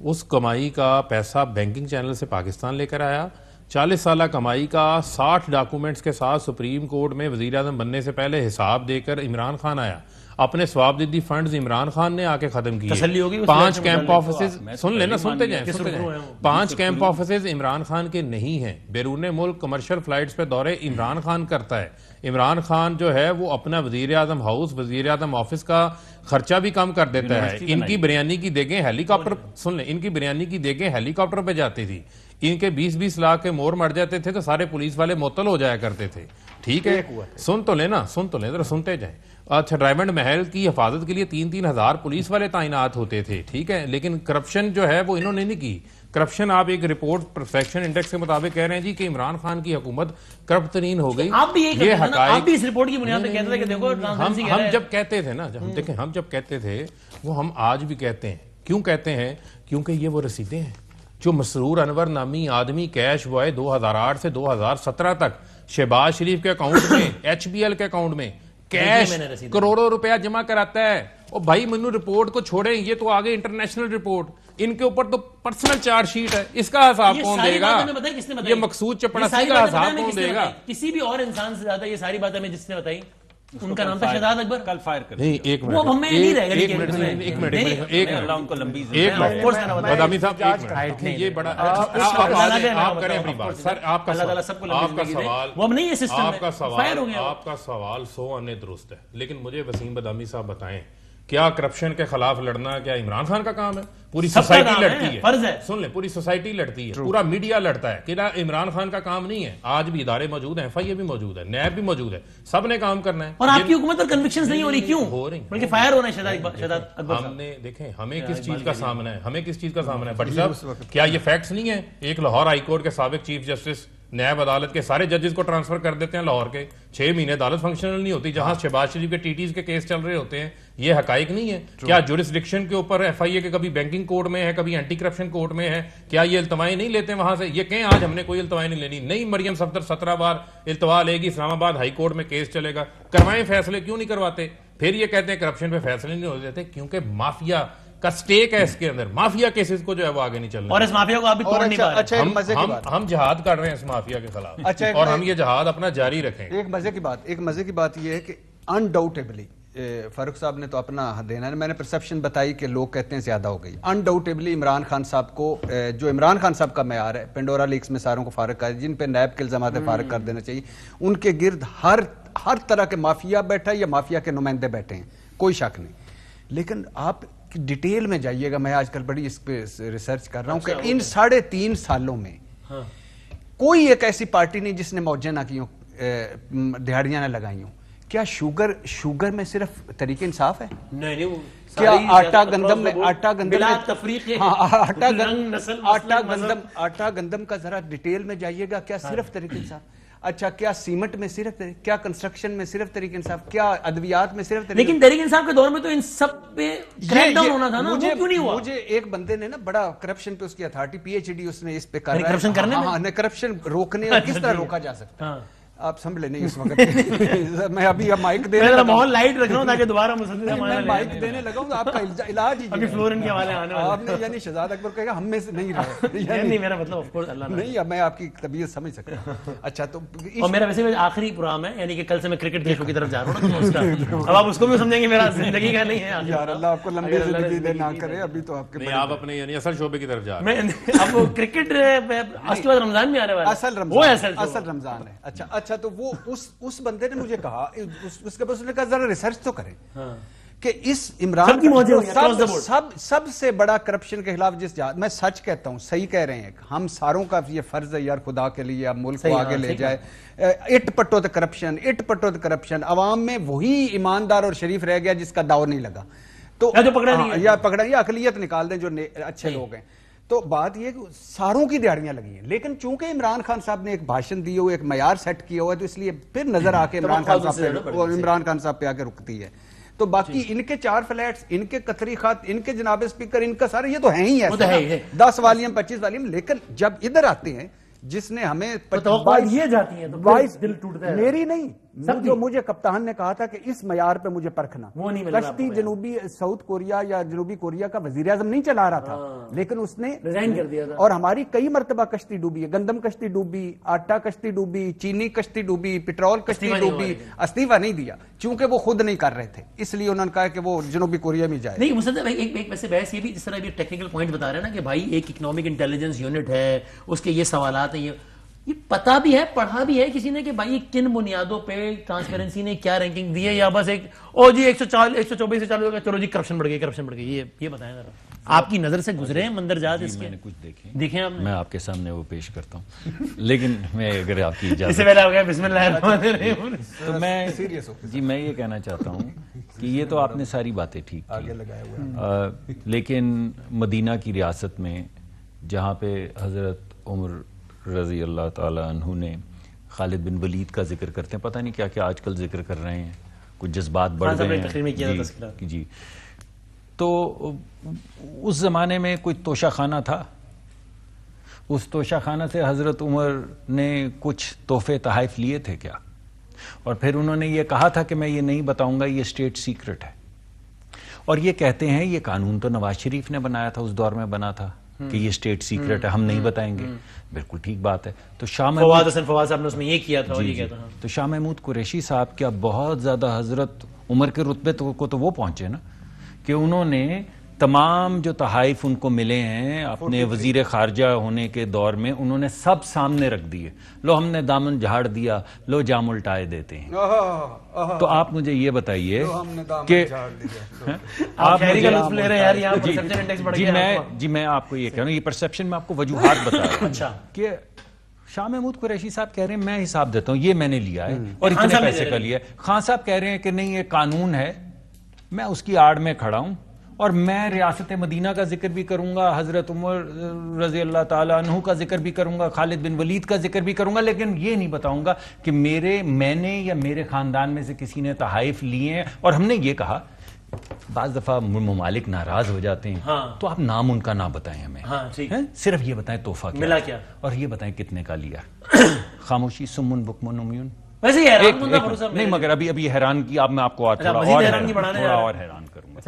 اس کمائی کا پیسہ بینکنگ چینل سے پاکستان لے کر آیا. 40 سالہ کمائی کا 60 ڈاکومنٹس کے ساتھ سپریم کورٹ میں وزیر اعظم بننے سے پہلے حساب دے کر عمران خان آیا. اپنے ثواب دیدی فنڈز عمران خان نے آ کے ختم کیے. 5 کیمپ آفیسز, سن لینا, سنتے جائیں, 5 کیمپ آفیسز عمران خان کے نہیں ہیں. بیرون ملک کمرشل فلائٹس پہ دورے عمران خان کرتا ہے. عمران خان جو ہے وہ اپنا وزیر اعظم ہاؤس, وزیر اعظم آفس کا خرچہ بھی کم کر دیتا ہے. ان کی بریانی کی دیگیں ہیلی کاپٹر, سن لیں, ان کی بریانی کی دیگیں ہیلی کاپٹر پہ جاتی تھی. ان کے 20-20 لاکھ کے مور مر جاتے تھے تو سارے پولیس والے معطل ہو جایا کرتے تھے. ٹھیک ہے, سن تو لینا, ذرا سنتے جائیں. اچھا ڈائمنڈ محل کی حفاظت کے لیے 3-3 ہزار پولیس والے تعینات ہوتے تھے. ٹھیک ہے, لیکن کرپشن جو ہے وہ انہوں نے نہیں کی. کرپشن آپ ایک رپورٹ پرفیکشن انڈیکس کے مطابق کہہ رہے ہیں جی کہ عمران خان کی حکومت کرپٹ ترین ہو گئی. یہ حقائق اس رپورٹ کی بنیاد پہ کہتے تھے کہ دیکھو ہم جب کہتے تھے نا, دیکھیں ہم جب کہتے تھے وہ ہم آج بھی کہتے ہیں. کیوں کہتے ہیں؟ کیونکہ یہ وہ رسیدیں ہیں جو مسرور انور نامی آدمی کیش بوائے 2008 سے 2017 تک شہباز شریف کے اکاؤنٹ میں, HBL کے اکاؤنٹ میں کیش کروڑوں روپیہ جمع کراتا ہے. اور بھائی منو رپورٹ کو چھوڑیں, یہ تو آگے انٹرنیشنل رپورٹ, ان کے اوپر تو پرسنل چارج شیٹ ہے, اس کا حساب کون دے گا؟ یہ مقصود چپڑاسی کا حساب کون دے گا؟ کسی بھی اور انسان سے زیادہ یہ ساری باتیں میں جس نے بتائی, ان کا نام تھا شہزاد اکبر. کل فائر کر نہیں, ایک منٹ بدامی صاحب, یہ بڑا آپ کریں اپنی بات. سر آپ کا سوال 100 آنے درست ہے, لیکن مجھے وسیم بدامی صاحب بتائیں کیا کرپشن کے خلاف لڑنا کیا عمران خان کا کام ہے؟ پوری سوسائٹی لڑتی ہے, فرض ہے, سن لیں, پوری سوسائٹی لڑتی ہے, پورا میڈیا لڑتا ہے. کہ عمران خان کا کام نہیں ہے. آج بھی ادارے موجود ہیں, FIA بھی موجود ہے, نیب بھی موجود ہے, سب نے کام کرنا ہے. اور آپ کی حکومت پر کنوکشنز نہیں ہو رہی, کیوں ہو رہی؟ بلکہ فائر ہونا ہے شہزاد اکبر. ہم نے دیکھیں ہمیں کس چیز کا سامنا ہے, بھٹی صاحب کیا یہ فیکٹس نہیں ہے؟ ایک لاہور ہائی کورٹ کے سابق چیف جسٹس نیب عدالت کے سارے ججز کو ٹرانسفر کر دیتے ہیں لاہور کے, 6 مہینے عدالت فنکشنل نہیں ہوتی, جہاں شہباز شریف کے ٹی ٹیز کے کیس چل رہے ہوتے ہیں. یہ حقائق نہیں ہے. کیا جورسڈکشن کے اوپر ایف آئی اے کے کبھی بینکنگ کورٹ میں ہے, کبھی اینٹی کرپشن کورٹ میں ہے, کیا یہ التوائیں نہیں لیتے ہیں وہاں سے؟ یہ کہیں آج ہم نے کوئی التوائیں نہیں لینی. نہیں, مریم صفدر 17 بار التوا لے گی, اسلام آباد ہائی کورٹ میں کیس چلے گا, کروائیں فیصلے, کیوں نہیں کرواتے؟ پھر یہ کہتے ہیں کرپشن پہ فیصلے نہیں ہو دیتے کیونکہ مافیا کا سٹیک ہے اس کے اندر. مافیا کیسز کو جو ہے وہ آگے نہیں چلنا, اور اس مافیا کو آپ بھی توڑ نہیں پا رہے. ہم جہاد کر رہے ہیں اس مافیا کے خلاف, اور ہم یہ جہاد اپنا جاری رکھیں. ایک مزے کی بات یہ ہے کہ انڈاؤٹیبلی فاروق صاحب نے تو اپنا دینا ہے. میں نے پرسپشن بتائی کہ لوگ کہتے ہیں زیادہ ہو گئی. انڈاؤٹیبلی عمران خان صاحب کو, جو عمران خان صاحب کا معیار ہے, پنڈورا لیکس میں ساروں کو فارغ کر, جن پہ نیب کے الزامات فارغ کر دینا چاہیے, ان کے گرد ہر طرح کے مافیا بیٹھا ہے یا مافیا کے نمائندے بیٹھے ہیں, کوئی شک نہیں. لیکن آپ ڈیٹیل میں جائیے گا, میں آج کل بڑی اس پہ ریسرچ کر رہا ہوں کہ ان 3.5 سالوں میں کوئی ایک ایسی پارٹی نہیں جس نے موجیں نہ کی ہوں, دہاڑیاں نہ لگائی ہوں. کیا شوگر میں صرف طریق انصاف ہے؟ نہیں, کیا آٹا گندم کا ذرا ڈیٹیل میں جائیے گا, کیا صرف طریق انصاف؟ اچھا, کیا سیمنٹ میں صرف کیا کنسٹرکشن میں صرف طریق انصاف, کیا ادویات میں صرف؟ لیکن طریق انصاف کے دور میں تو ان سب پہ کریک ڈاؤن ہونا تھا نا, وہ کیوں نہیں ہوا؟ مجھے ایک بندے نے نا بڑا کرپشن پہ اس کی اتھارٹی پی ایچ ڈی اس نے اس پہ کر رہا ہے, کرپشن کرنے میں, کرپشن روکنے اور کس طرح روکا جا سکتا ہے. آپ سنبھلے نہیں اس وقت, میں ابھی مائک دینے لگا, ماحول لائٹ رکھ رہا ہوں تاکہ دوبارہ میں مائک دینے لگا ہوں, آپ کا علاج ہی ابھی فلورن کے حوالے آنے آپ نے, یعنی شہزاد اکبر کہے گا ہم میں سے نہیں رہے, نہیں میرا مطلب آف کورس اللہ نہیں, اب میں آپ کی طبیعت سمجھ سکتا ہوں. اچھا, تو اور میرا ویسے آخری پروگرام ہے, یعنی کہ کل سے میں کرکٹ کے شو کی طرف جا رہا ہوں, اب آپ اس کو بھی سمجھیں گے, میرا زندگی کا نہیں ہے یار, اللہ آپ کو لمبی زندگی دے نہ کرے. ابھی تو آپ کے آپ اپنے یعنی اصل شعبے کی طرف جا رہے ہیں. اب کرکٹ اس کے بعد رمضان میں آنے والا ہے, اصل رمضان ہے. اچھا, تو وہ اس بندے نے مجھے کہا, اس کے بعد اس نے کہا ذرا ریسرچ تو کریں کہ اس عمران سب سے بڑا کرپشن کے خلاف جس جہاد, میں سچ کہتا ہوں, صحیح کہہ رہے ہیں, ہم ساروں کا یہ فرض ہے یار خدا کے لیے اب ملک کو آگے لے جائے. اٹ پٹو تے کرپشن, عوام میں وہی ایماندار اور شریف رہ گیا جس کا داؤ نہیں لگا, تو یا پکڑا یا اقلیت نکال دیں جو اچھے لوگ ہیں. تو بات یہ کہ ساروں کی دیہڑیاں لگی ہیں, لیکن چونکہ عمران خان صاحب نے ایک بھاشن دیے ہوئے, ایک معیار سیٹ کیا ہوا ہے, تو اس لیے پھر نظر آ کے عمران خان صاحب پہ آ کے رکتی ہے. تو باقی ان کے 4 فلیٹس, ان کے قطری خط, ان کے جناب اسپیکر, ان کا سارے یہ تو ہیں ہی ہے, 10 والیم 25 والیم. لیکن جب ادھر آتے ہیں جس نے ہمیں یہ جاتی ہیں تو دل ٹوٹتا ہے. میری نہیں, جو مجھے کپتان نے کہا تھا کہ اس معیار پہ مجھے پرکھنا, کشتی جنوبی ساؤتھ کوریا یا جنوبی کوریا کا وزیر اعظم نہیں چلا رہا تھا, لیکن اس نے ریزائن کر دیا تھا. اور ہماری کئی مرتبہ کشتی ڈوبی ہے, گندم کشتی ڈوبی, آٹا کشتی ڈوبی, چینی کشتی ڈوبی, پٹرول کشتی ڈوبی, استعفیٰ نہیں دیا چونکہ وہ خود نہیں کر رہے تھے, اس لیے انہوں نے کہا کہ وہ جنوبی کوریا میں جائے. نہیں مصدق ایک ویسے بحث یہ بھی, جس طرح بھی ٹیکنیکل پوائنٹ بتا رہے ہیں نا کہ بھائی ایک اکنامک انٹیلیجنس یونٹ ہے, اس کے یہ سوالات ہیں, یہ پتا بھی ہے, پڑھا بھی ہے کسی نے کہ بھائی کن بنیادوں پہ ٹرانسپیرنسی نے کیا رینکنگ دی ہے, یا بس ایک او جی 124 سے 40 چلو جی کرپشن بڑھ گئی, یہ بتائیں ذرا, آپ کی نظر سے گزرے ہیں مندرجات اس کے, کچھ دیکھیں آپ, میں آپ کے سامنے وہ پیش کرتا ہوں. لیکن میں اگر آپ کی اجازت, اس سے پہلے ہو گیا بسم اللہ الرحمن الرحیم, تو میں جی میں یہ کہنا چاہتا ہوں کہ یہ تو آپ نے ساری باتیں ٹھیک کی, لیکن مدینہ کی ریاست میں جہاں پہ حضرت عمر رضی اللہ تعالیٰ عنہ نے خالد بن ولید کا ذکر کرتے ہیں, پتہ نہیں کیا کیا آج کل ذکر کر رہے ہیں, کچھ جذبات بڑھ گئے ہیں. جی, تو اس زمانے میں کوئی توشہ خانہ تھا, اس توشہ خانہ سے حضرت عمر نے کچھ تحفے تحائف لیے تھے کیا؟ اور پھر انہوں نے یہ کہا تھا کہ میں یہ نہیں بتاؤں گا, یہ اسٹیٹ سیکرٹ ہے. اور یہ کہتے ہیں یہ قانون تو نواز شریف نے بنایا تھا, اس دور میں بنا تھا کہ یہ اسٹیٹ سیکرٹ ہے, ہم نہیں بتائیں گے. بالکل ٹھیک بات ہے. تو فواد صاحب نے اس میں یہ کیا تھا, اور یہ کہتا ہے تو شاہ محمود قریشی صاحب کیا بہت زیادہ حضرت عمر کے رتبے کو تو وہ پہنچے نا کہ انہوں نے تمام جو تحائف ان کو ملے ہیں اپنے وزیر خارجہ ہونے کے دور میں, انہوں نے سب سامنے رکھ دیے, لو ہم نے دامن جھاڑ دیا, لو جام الٹائے دیتے ہیں. تو آپ مجھے یہ بتائیے کہ جی میں آپ کو یہ کہہ رہا ہوں, یہ پرسپشن میں آپ کو وجوہات بتا رہا ہوں کہ شاہ محمود قریشی صاحب کہہ رہے ہیں میں حساب دیتا ہوں, یہ میں نے لیا ہے اور اتنے پیسے کا لیا ہے. خان صاحب کہہ رہے ہیں کہ نہیں یہ قانون ہے, میں اس کی آڑ میں کھڑا ہوں اور میں ریاست مدینہ کا ذکر بھی کروں گا, حضرت عمر رضی اللہ تعالیٰ عنہ کا ذکر بھی کروں گا, خالد بن ولید کا ذکر بھی کروں گا, لیکن یہ نہیں بتاؤں گا کہ میں نے یا میرے خاندان میں سے کسی نے تحائف لیے ہیں. اور ہم نے یہ کہا بعض دفعہ ممالک ناراض ہو جاتے ہیں تو آپ نام ان کا نہ بتائیں ہمیں, صرف یہ بتائیں تحفہ کیا کیا اور یہ بتائیں کتنے کا لیا. خاموشی سمن بکمن عمیون. نہیں مگر ابھی حیران کی میں آپ کو تھوڑا اور حیران کروں گا.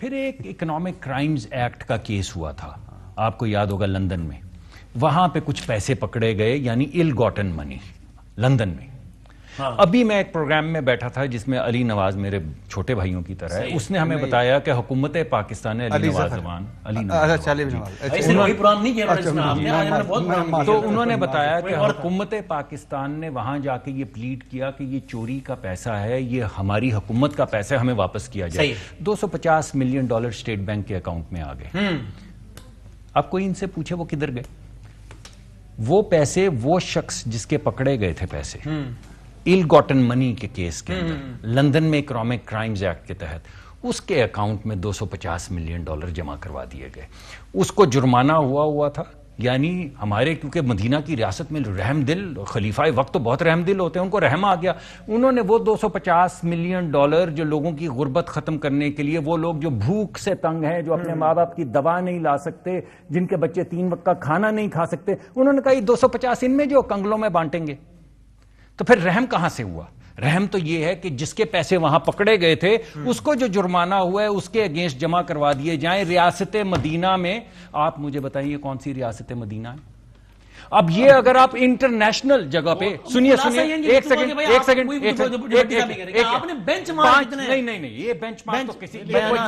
پھر ایک اکنامک کرائمز ایکٹ کا کیس ہوا تھا, آپ کو یاد ہوگا لندن میں. وہاں پہ کچھ پیسے پکڑے گئے, یعنی ال گاٹن منی لندن میں. ابھی میں ایک پروگرام میں بیٹھا تھا جس میں علی نواز میرے چھوٹے بھائیوں کی طرح ہے, اس نے ہمیں بتایا کہ حکومت پاکستان نے تو انہوں نے بتایا کہ حکومت پاکستان نے وہاں جا کے یہ پلیڈ کیا کہ یہ چوری کا پیسہ ہے, یہ ہماری حکومت کا پیسہ ہے, ہمیں واپس کیا جائے. $250 ملین اسٹیٹ بینک کے اکاؤنٹ میں آ گئے. اب کوئی ان سے پوچھے وہ کدھر گئے وہ پیسے؟ وہ شخص جس کے پکڑے گئے تھے پیسے ایل گاٹن منی کے کیس کے اندر لندن میں اکنامک کرائمز ایکٹ کے تحت, اس کے اکاؤنٹ میں $250 ملین جمع کروا دیے گئے. اس کو جرمانہ ہوا تھا, یعنی ہمارے کیونکہ مدینہ کی ریاست میں رحم دل خلیفہ وقت تو بہت رحم دل ہوتے ہیں, ان کو رحم آ گیا. انہوں نے وہ $250 ملین جو لوگوں کی غربت ختم کرنے کے لیے, وہ لوگ جو بھوک سے تنگ ہیں, جو اپنے ماں باپ کی دوا نہیں لا سکتے, جن کے بچے 3 وقت کا کھانا نہیں کھا سکتے, انہوں نے کہا یہ 250 ان میں جو کنگلوں میں بانٹیں گے. تو پھر رحم کہاں سے ہوا؟ رحم تو یہ ہے کہ جس کے پیسے وہاں پکڑے گئے تھے اس کو جو جرمانہ ہوا ہے اس کے اگینسٹ جمع کروا دیے جائیں. ریاست مدینہ میں آپ مجھے بتائیے کون سی ریاست مدینہ ہے؟ اب یہ اگر آپ انٹرنیشنل جگہ پہ سنیے ایک سیکنڈ نہیں یہ بینچ مارک تو کسی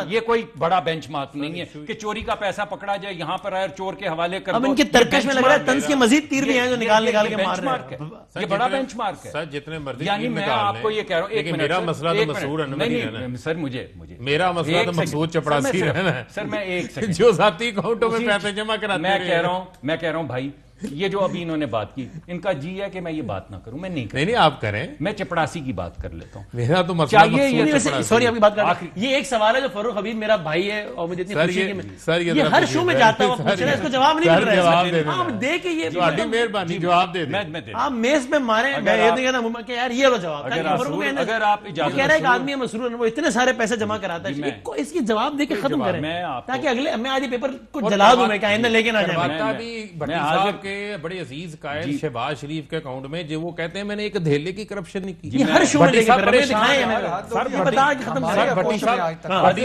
یہ کوئی بڑا بینچ مارک نہیں ہے کہ چوری کا پیسہ پکڑا جائے یہاں پر آئے چور کے حوالے کر. اب ان کے ترکش میں لگ رہا ہے طنز کے مزید تیر بھی ہیں جو نکال کے مار رہے ہیں. یہ بڑا بینچ مارک ہے سر, جتنے مرضی. یعنی میں آپ کو یہ کہہ رہا ہوں, ایک منٹ, میرا مسئلہ تو مسعود انور ہی رہنا ہے سر. مجھے میرا مسئلہ تو مسعود چپڑاسی رہنا ہے سر. میں ایک سیکنڈ جو ذاتی اکاؤنٹوں میں پیسے جمع کراتے میں کہہ رہا ہوں بھائی, یہ جو ابھی انہوں نے بات کی, ان کا جی ہے کہ میں یہ بات نہ کروں. میں نہیں آپ کریں, میں چپڑاسی کی بات کر لیتا ہوں. میرا تو مسئلہ سوری ابھی بات کر, یہ ایک سوال ہے جو فاروق حبیب میرا بھائی ہے اور مجھے اتنی خوشی ہے کہ یہ ہر شو میں جاتا ہے, وہ پوچھ رہا ہے, اس کو جواب نہیں مل رہا ہے. آپ دے کے یہ مہربانی جواب دے دیں, آپ میز پہ ماریں. میں یہ نہیں کہتا کہ یار یہ لو جواب, اگر آپ کہہ رہے ایک آدمی ہے مسرور, وہ اتنے سارے پیسے جمع کراتا ہے, اس کی جواب دے کے ختم کریں تاکہ اگلے میں آج پیپر کو جلا دوں میں کہ آئندہ لے کے نہ جائیں. بھٹی صاحب کے بڑے عزیز قائد شہباز شریف کے اکاؤنٹ میں جو وہ کہتے ہیں میں نے ایک دھیلے کی کرپشن نہیں کی. یہ ہر شو میں دیکھیں پھر ہمیں دکھائیں ہیں بھٹی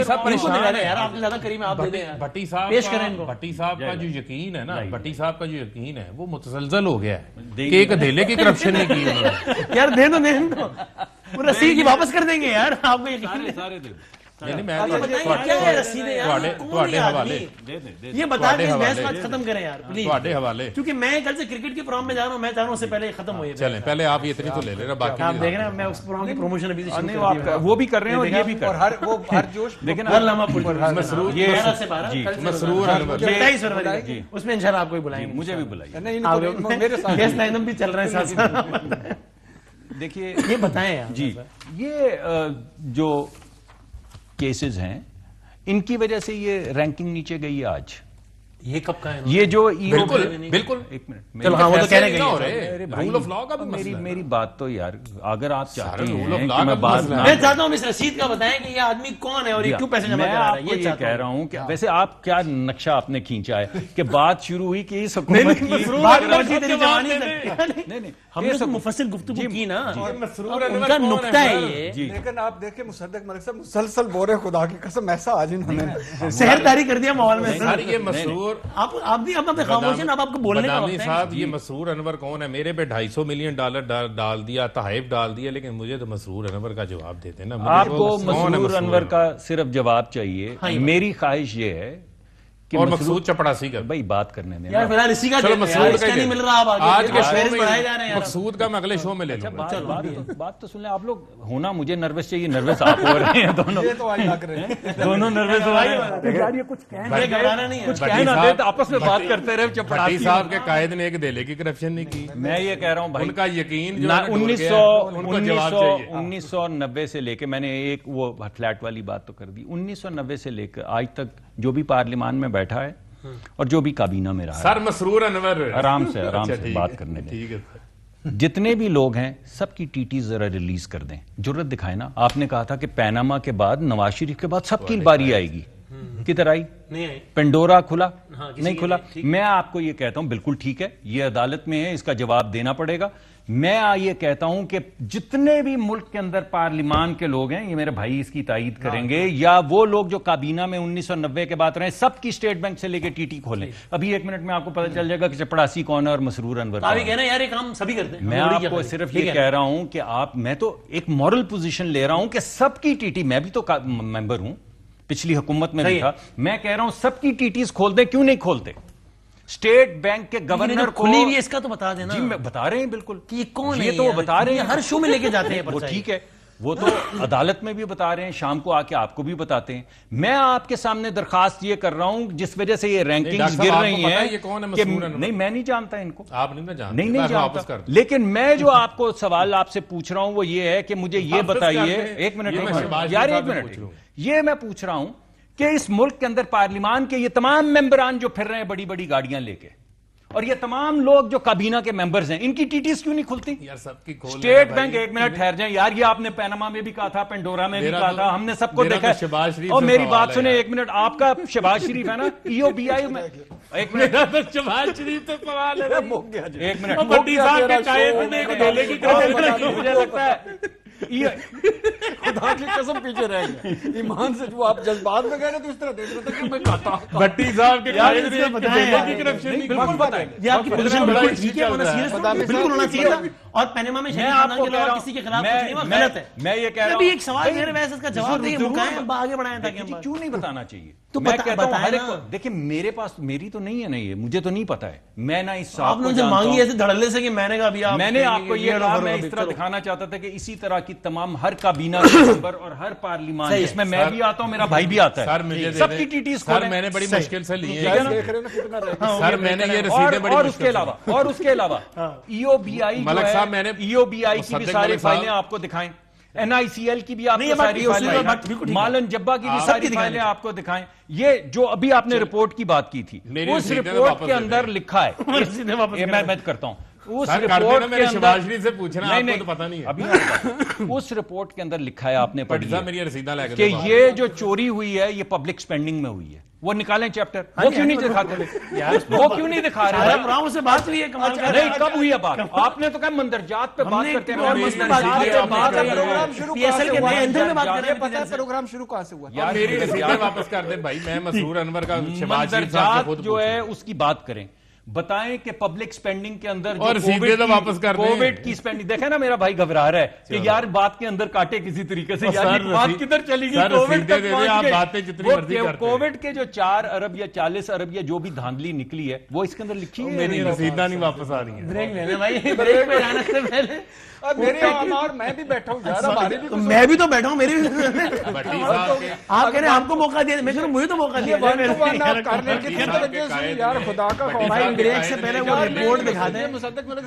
صاحب پریشان ہے. آپ زیادہ کریم آپ دے دیں, بھٹی صاحب کا جو یقین ہے نا, بھٹی صاحب کا جو یقین ہے وہ متزلزل ہو گیا ہے کہ ایک دھیلے کی کرپشن نہیں کی انہوں نے. یار دے دو وہ رسید کی واپس کر دیں گے یار, آپ کو یقین ہے. حوالے یہ بتا کے بحث بات ختم کریں یار پلیز, حوالے کیونکہ میں کل سے کرکٹ کے پروگرام میں جا رہا ہوں, میں چاہ رہا ہوں اس سے پہلے ختم ہو. چلیں پہلے آپ یہ اتنی تو لے لینا, باقی آپ دیکھ رہے ہیں میں اس پروگرام کی پروموشن ابھی سے وہ بھی کر رہے ہیں اور یہ بھی کر رہے ہیں. وہ ہر جوش اس میں انشاءاللہ آپ کو بلائیں گے, مجھے بھی بلائیے, میرے ساتھ گیسٹ لائن اپ بھی چل رہے ہیں ساتھ ساتھ. دیکھیے یہ بتائیں جی, یہ جو کیسز ہیں ان کی وجہ سے یہ رینکنگ نیچے گئی ہے. آج یہ کب کا ہے یہ جو بالکل ایک منٹ, چلو ہاں وہ تو کہنے گئی رول آف لا کا بھی مسئلہ ہے. میری بات تو یار اگر آپ چاہتے ہیں رول آف کہ لا میں بات میں چاہتا ہوں اس رسید کا بتائیں کہ یہ آدمی کون ہے اور یہ کیوں پیسے جمع کرا رہا ہے. یہ کہہ رہا ہوں کہ ویسے آپ کیا نقشہ آپ نے کھینچا ہے کہ بات شروع ہوئی کہ اس حکومت کی ہم نے مفصل گفتگو کی نا, ان کا نقطہ ہے یہ. لیکن آپ دیکھیں مصدق ملک صاحب مسلسل بورے خدا کی قسم ایسا آج انہوں نے سحرداری کر دیا ماحول میں. یہ مسرور آپ بھی اپنے خاموشی اب آپ کو بولنے کا بدامی صاحب, یہ مسرور انور کون ہے؟ میرے پہ $250 ملین ڈال دیا, تحائف ڈال دیا, لیکن مجھے تو مسرور انور کا جواب دیتے نا. آپ کو مسرور انور کا صرف جواب چاہیے. میری خواہش یہ ہے اور مقصود چپڑاسی کا بھائی بات کرنے دیں یار فی الحال اسی کا نہیں مل رہا. آج کے شو میں مقصود کا میں اگلے شو میں لے لوں گا. بات تو سن لیں آپ لوگ. ہونا مجھے نروس چاہیے, نروس آپ ہو رہے ہیں دونوں, دونوں نروس ہو رہے ہیں یار. یہ کچھ کہنا دے تو آپس میں بات کرتے رہے. چپڑاسی صاحب کے قائد نے ایک دہلی کی کرپشن نہیں کی. میں یہ کہہ رہا ہوں بھائی, ان کا یقین 1990 سے لے کے, میں نے ایک وہ فلیٹ والی بات تو کر دی, 1990 سے لے کر آج تک جو بھی پارلیمان میں بیٹھا ہے اور جو بھی کابینہ میں رہا ہے, سر مسرور انور, آرام سے بات کرنے دیں. جتنے بھی لوگ ہیں سب کی ٹی ٹی ذرا ریلیز کر دیں, جرت دکھائے نا. آپ نے کہا تھا کہ پیناما کے بعد نواز شریف کے بعد سب کی باری آئے گی, کدھر آئی؟ پنڈورا کھلا نہیں کھلا. میں آپ کو یہ کہتا ہوں بالکل ٹھیک ہے, یہ عدالت میں ہے, اس کا جواب دینا پڑے گا. میں یہ کہتا ہوں کہ جتنے بھی ملک کے اندر پارلیمان کے لوگ ہیں, یہ میرے بھائی اس کی تائید کریں گے, یا وہ لوگ جو کابینہ میں 1990 کے بعد رہے, سب کی اسٹیٹ بینک سے لے کے ٹی ٹی کھولیں. ابھی 1 منٹ میں آپ کو پتہ چل جائے گا کہ چپڑاسی کون ہے اور مسرور انور کون ہے. میں آپ کو صرف یہ کہہ رہا ہوں کہ میں تو ایک مورل پوزیشن لے رہا ہوں کہ سب کی ٹی ٹی, میں بھی تو ممبر ہوں, پچھلی حکومت میں بھی تھا, میں کہہ رہا ہوں سب کی ٹی ٹیز کھول دیں. کیوں نہیں کھولتے؟ اسٹیٹ بینک کے گورنر کو کھلی ہوئی اس کا تو بتا دینا. جی میں بتا رہے ہیں بالکل, یہ کون ہے, یہ تو وہ بتا رہے ہیں, ہر شو میں لے کے جاتے ہیں. وہ ٹھیک ہے, وہ تو عدالت میں بھی بتا رہے ہیں, شام کو آ کے آپ کو بھی بتاتے ہیں. میں آپ کے سامنے درخواست یہ کر رہا ہوں جس وجہ سے یہ رینکنگز گر رہی ہیں کہ نہیں, میں نہیں جانتا ان کو, آپ نہیں جانتا, لیکن میں جو آپ کو سوال آپ سے پوچھ رہا ہوں وہ یہ ہے کہ مجھے یہ بتائیے. 1 منٹ یار, 1 منٹ, یہ میں پوچھ رہا ہوں کہ اس ملک کے اندر پارلیمان کے یہ تمام ممبران جو پھر رہے ہیں بڑی بڑی گاڑیاں لے کے, اور یہ تمام لوگ جو کابینہ کے ممبرز ہیں, ان کی ٹی ٹیز کیوں نہیں کھلتی؟ اسٹیٹ بینک, 1 منٹ ٹھہر جائیں یار, یہ آپ نے پیناما میں بھی کہا تھا, پنڈورا میں بھی کہا تھا, ہم نے سب کو دیکھا. اور میری بات سنیں 1 منٹ, آپ کا شہباز شریف ہے نا ای او بی آئی میں, 1 منٹ, شہباز شریف تو سوال ہے 1 منٹ, مجھے لگتا ہے خدا کی قسم پیچھے رہ گئے ایمان سے. جو آپ جذبات میں گئے نا تو اس طرح دیکھ رہا تھا کہ میں کہتا ہوں بھٹی صاحب کے قائد نے کی کرپشن نہیں. بالکل بتائیں, یہ آپ کی پوزیشن بالکل ٹھیک ہے, ہونا سیریس بالکل ہونا چاہیے تھا. اور پیناما میں شریف خاندان کے علاوہ کسی کے خلاف کچھ نہیں ہوا, غلط ہے. میں یہ کہہ رہا ہوں, ایک سوال میرے ویسے اس کا جواب دیں, مکائیں آگے بڑھائیں تاکہ کیوں نہیں بتانا چاہیے. تو میں کہتا ہوں ہر ایک کو, دیکھیں میرے پاس, میری تو نہیں ہے نا یہ, مجھے تو نہیں پتا ہے, میں نہ اس صاحب کو جانتا ہوں. مانگی ایسے دھڑلے سے کہ میں نے کہا ابھی میں نے آپ کو یہ کہا, میں اس طرح دکھانا چاہتا تھا کہ اسی طرح کی تمام ہر کابینہ کے ممبر اور ہر پارلیمان جس میں میں بھی آتا ہوں, میرا بھائی بھی آتا ہے, سب کی ٹی ٹیز کھولیں. میں نے بڑی مشکل سے لی ہے سر, میں نے یہ رسیدیں بڑی اور اس کے علاوہ ای او بی آئی, ملک صاحب میں نے ای او بی آئی کی بھی ساری فائلیں آپ کو دکھائیں, این آئی سی ایل کی بھی آپ کو ساری فائلیں, مالن جبا کی بھی ساری فائلیں آپ کو دکھائیں. یہ جو ابھی آپ نے رپورٹ کی بات کی تھی, اس رپورٹ کے اندر لکھا ہے, میں کرتا ہوں, اس رپورٹ کے شہباز شریف سے پوچھنا, آپ کو تو پتہ نہیں ہے. اس رپورٹ کے اندر لکھا ہے, آپ نے پڑھی کہ یہ جو چوری ہوئی ہے یہ پبلک سپینڈنگ میں ہوئی ہے. وہ نکالیں چیپٹر, وہ کیوں نہیں دکھاتے, وہ کیوں نہیں دکھا رہے ہیں؟ سے بات ہوئی ہے, نہیں کب ہوئی ہے بات؟ آپ نے تو کہا مندرجات پہ بات کرتے ہیں, پروگرام شروع کہاں سے ہوا؟ میری رسیدیں واپس کر دیں بھائی, میں مسرور انور کا مندرجات جو ہے اس کی بات کریں, بتائیں کہ پبلک سپینڈنگ کے اندر اور سیدھے تو واپس کر دیں. کووڈ کی سپینڈنگ دیکھیں نا, میرا بھائی گھبرا رہا ہے کہ یار بات کے اندر کاٹے کسی طریقے سے, یار یہ بات کدھر چلی گئی, کووڈ تک پہنچ گئے. کووڈ کے جو 4 ارب یا 40 ارب یا جو بھی دھاندلی نکلی ہے وہ اس کے اندر لکھی ہے. میری رسیدیں نہیں واپس آ رہی ہیں. بریک لینے بھائی, بریک پہ جانے سے پہلے میں بھی بیٹھا ہوں, میں بھی تو بیٹھا ہوں, میری بھی آپ کہہ رہے ہیں آپ کو موقع دیا, میں کہہ رہا ہوں مجھے تو موقع دیا. خدا کا بریک سے پہلے وہ رپورٹ دکھا دیں,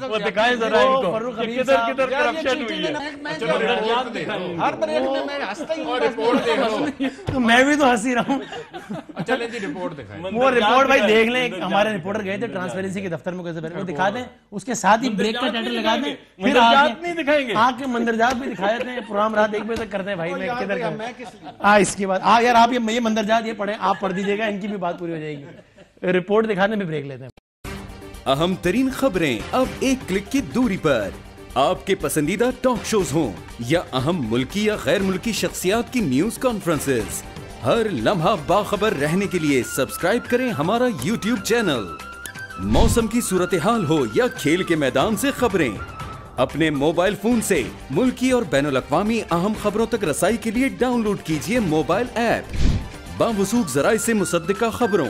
وہ دکھائیں ذرا ان کو. فاروق حمید صاحب کرپشن ہوئی ہے, ہر بریک میں میں ہنستا ہی ہوں. رپورٹ دیکھو, تو میں بھی تو ہنسی رہا ہوں. چلیں جی رپورٹ دکھائیں. وہ رپورٹ بھائی دیکھ لیں, ہمارے رپورٹر گئے تھے ٹرانسپیرنسی کے دفتر میں, وہ دکھا دیں, اس کے ساتھ ہی بریک کا ٹائٹل لگا دیں, پھر نہیں دکھائیں گے, آگ کے مندرجات بھی دکھائے تھے. پروگرام رات 1 بجے تک کرتے ہیں بھائی, میں کدھر اس کے بعد یار آپ یہ مندرجات یہ پڑھیں, آپ پڑھ دیجیے گا, ان کی بھی بات پوری ہو جائے گی. رپورٹ دکھانے میں بریک لیتے ہیں. اہم ترین خبریں اب ایک کلک کی دوری پر, آپ کے پسندیدہ ٹاک شوز ہوں یا اہم ملکی یا غیر ملکی شخصیات کی نیوز کانفرنسز, ہر لمحہ باخبر رہنے کے لیے سبسکرائب کریں ہمارا یوٹیوب چینل. موسم کی صورتحال ہو یا کھیل کے میدان سے خبریں, اپنے موبائل فون سے ملکی اور بین الاقوامی اہم خبروں تک رسائی کے لیے ڈاؤن لوڈ کیجیے موبائل ایپ. باوثوق ذرائع سے مصدقہ خبروں,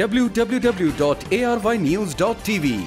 www.arYnews.tv।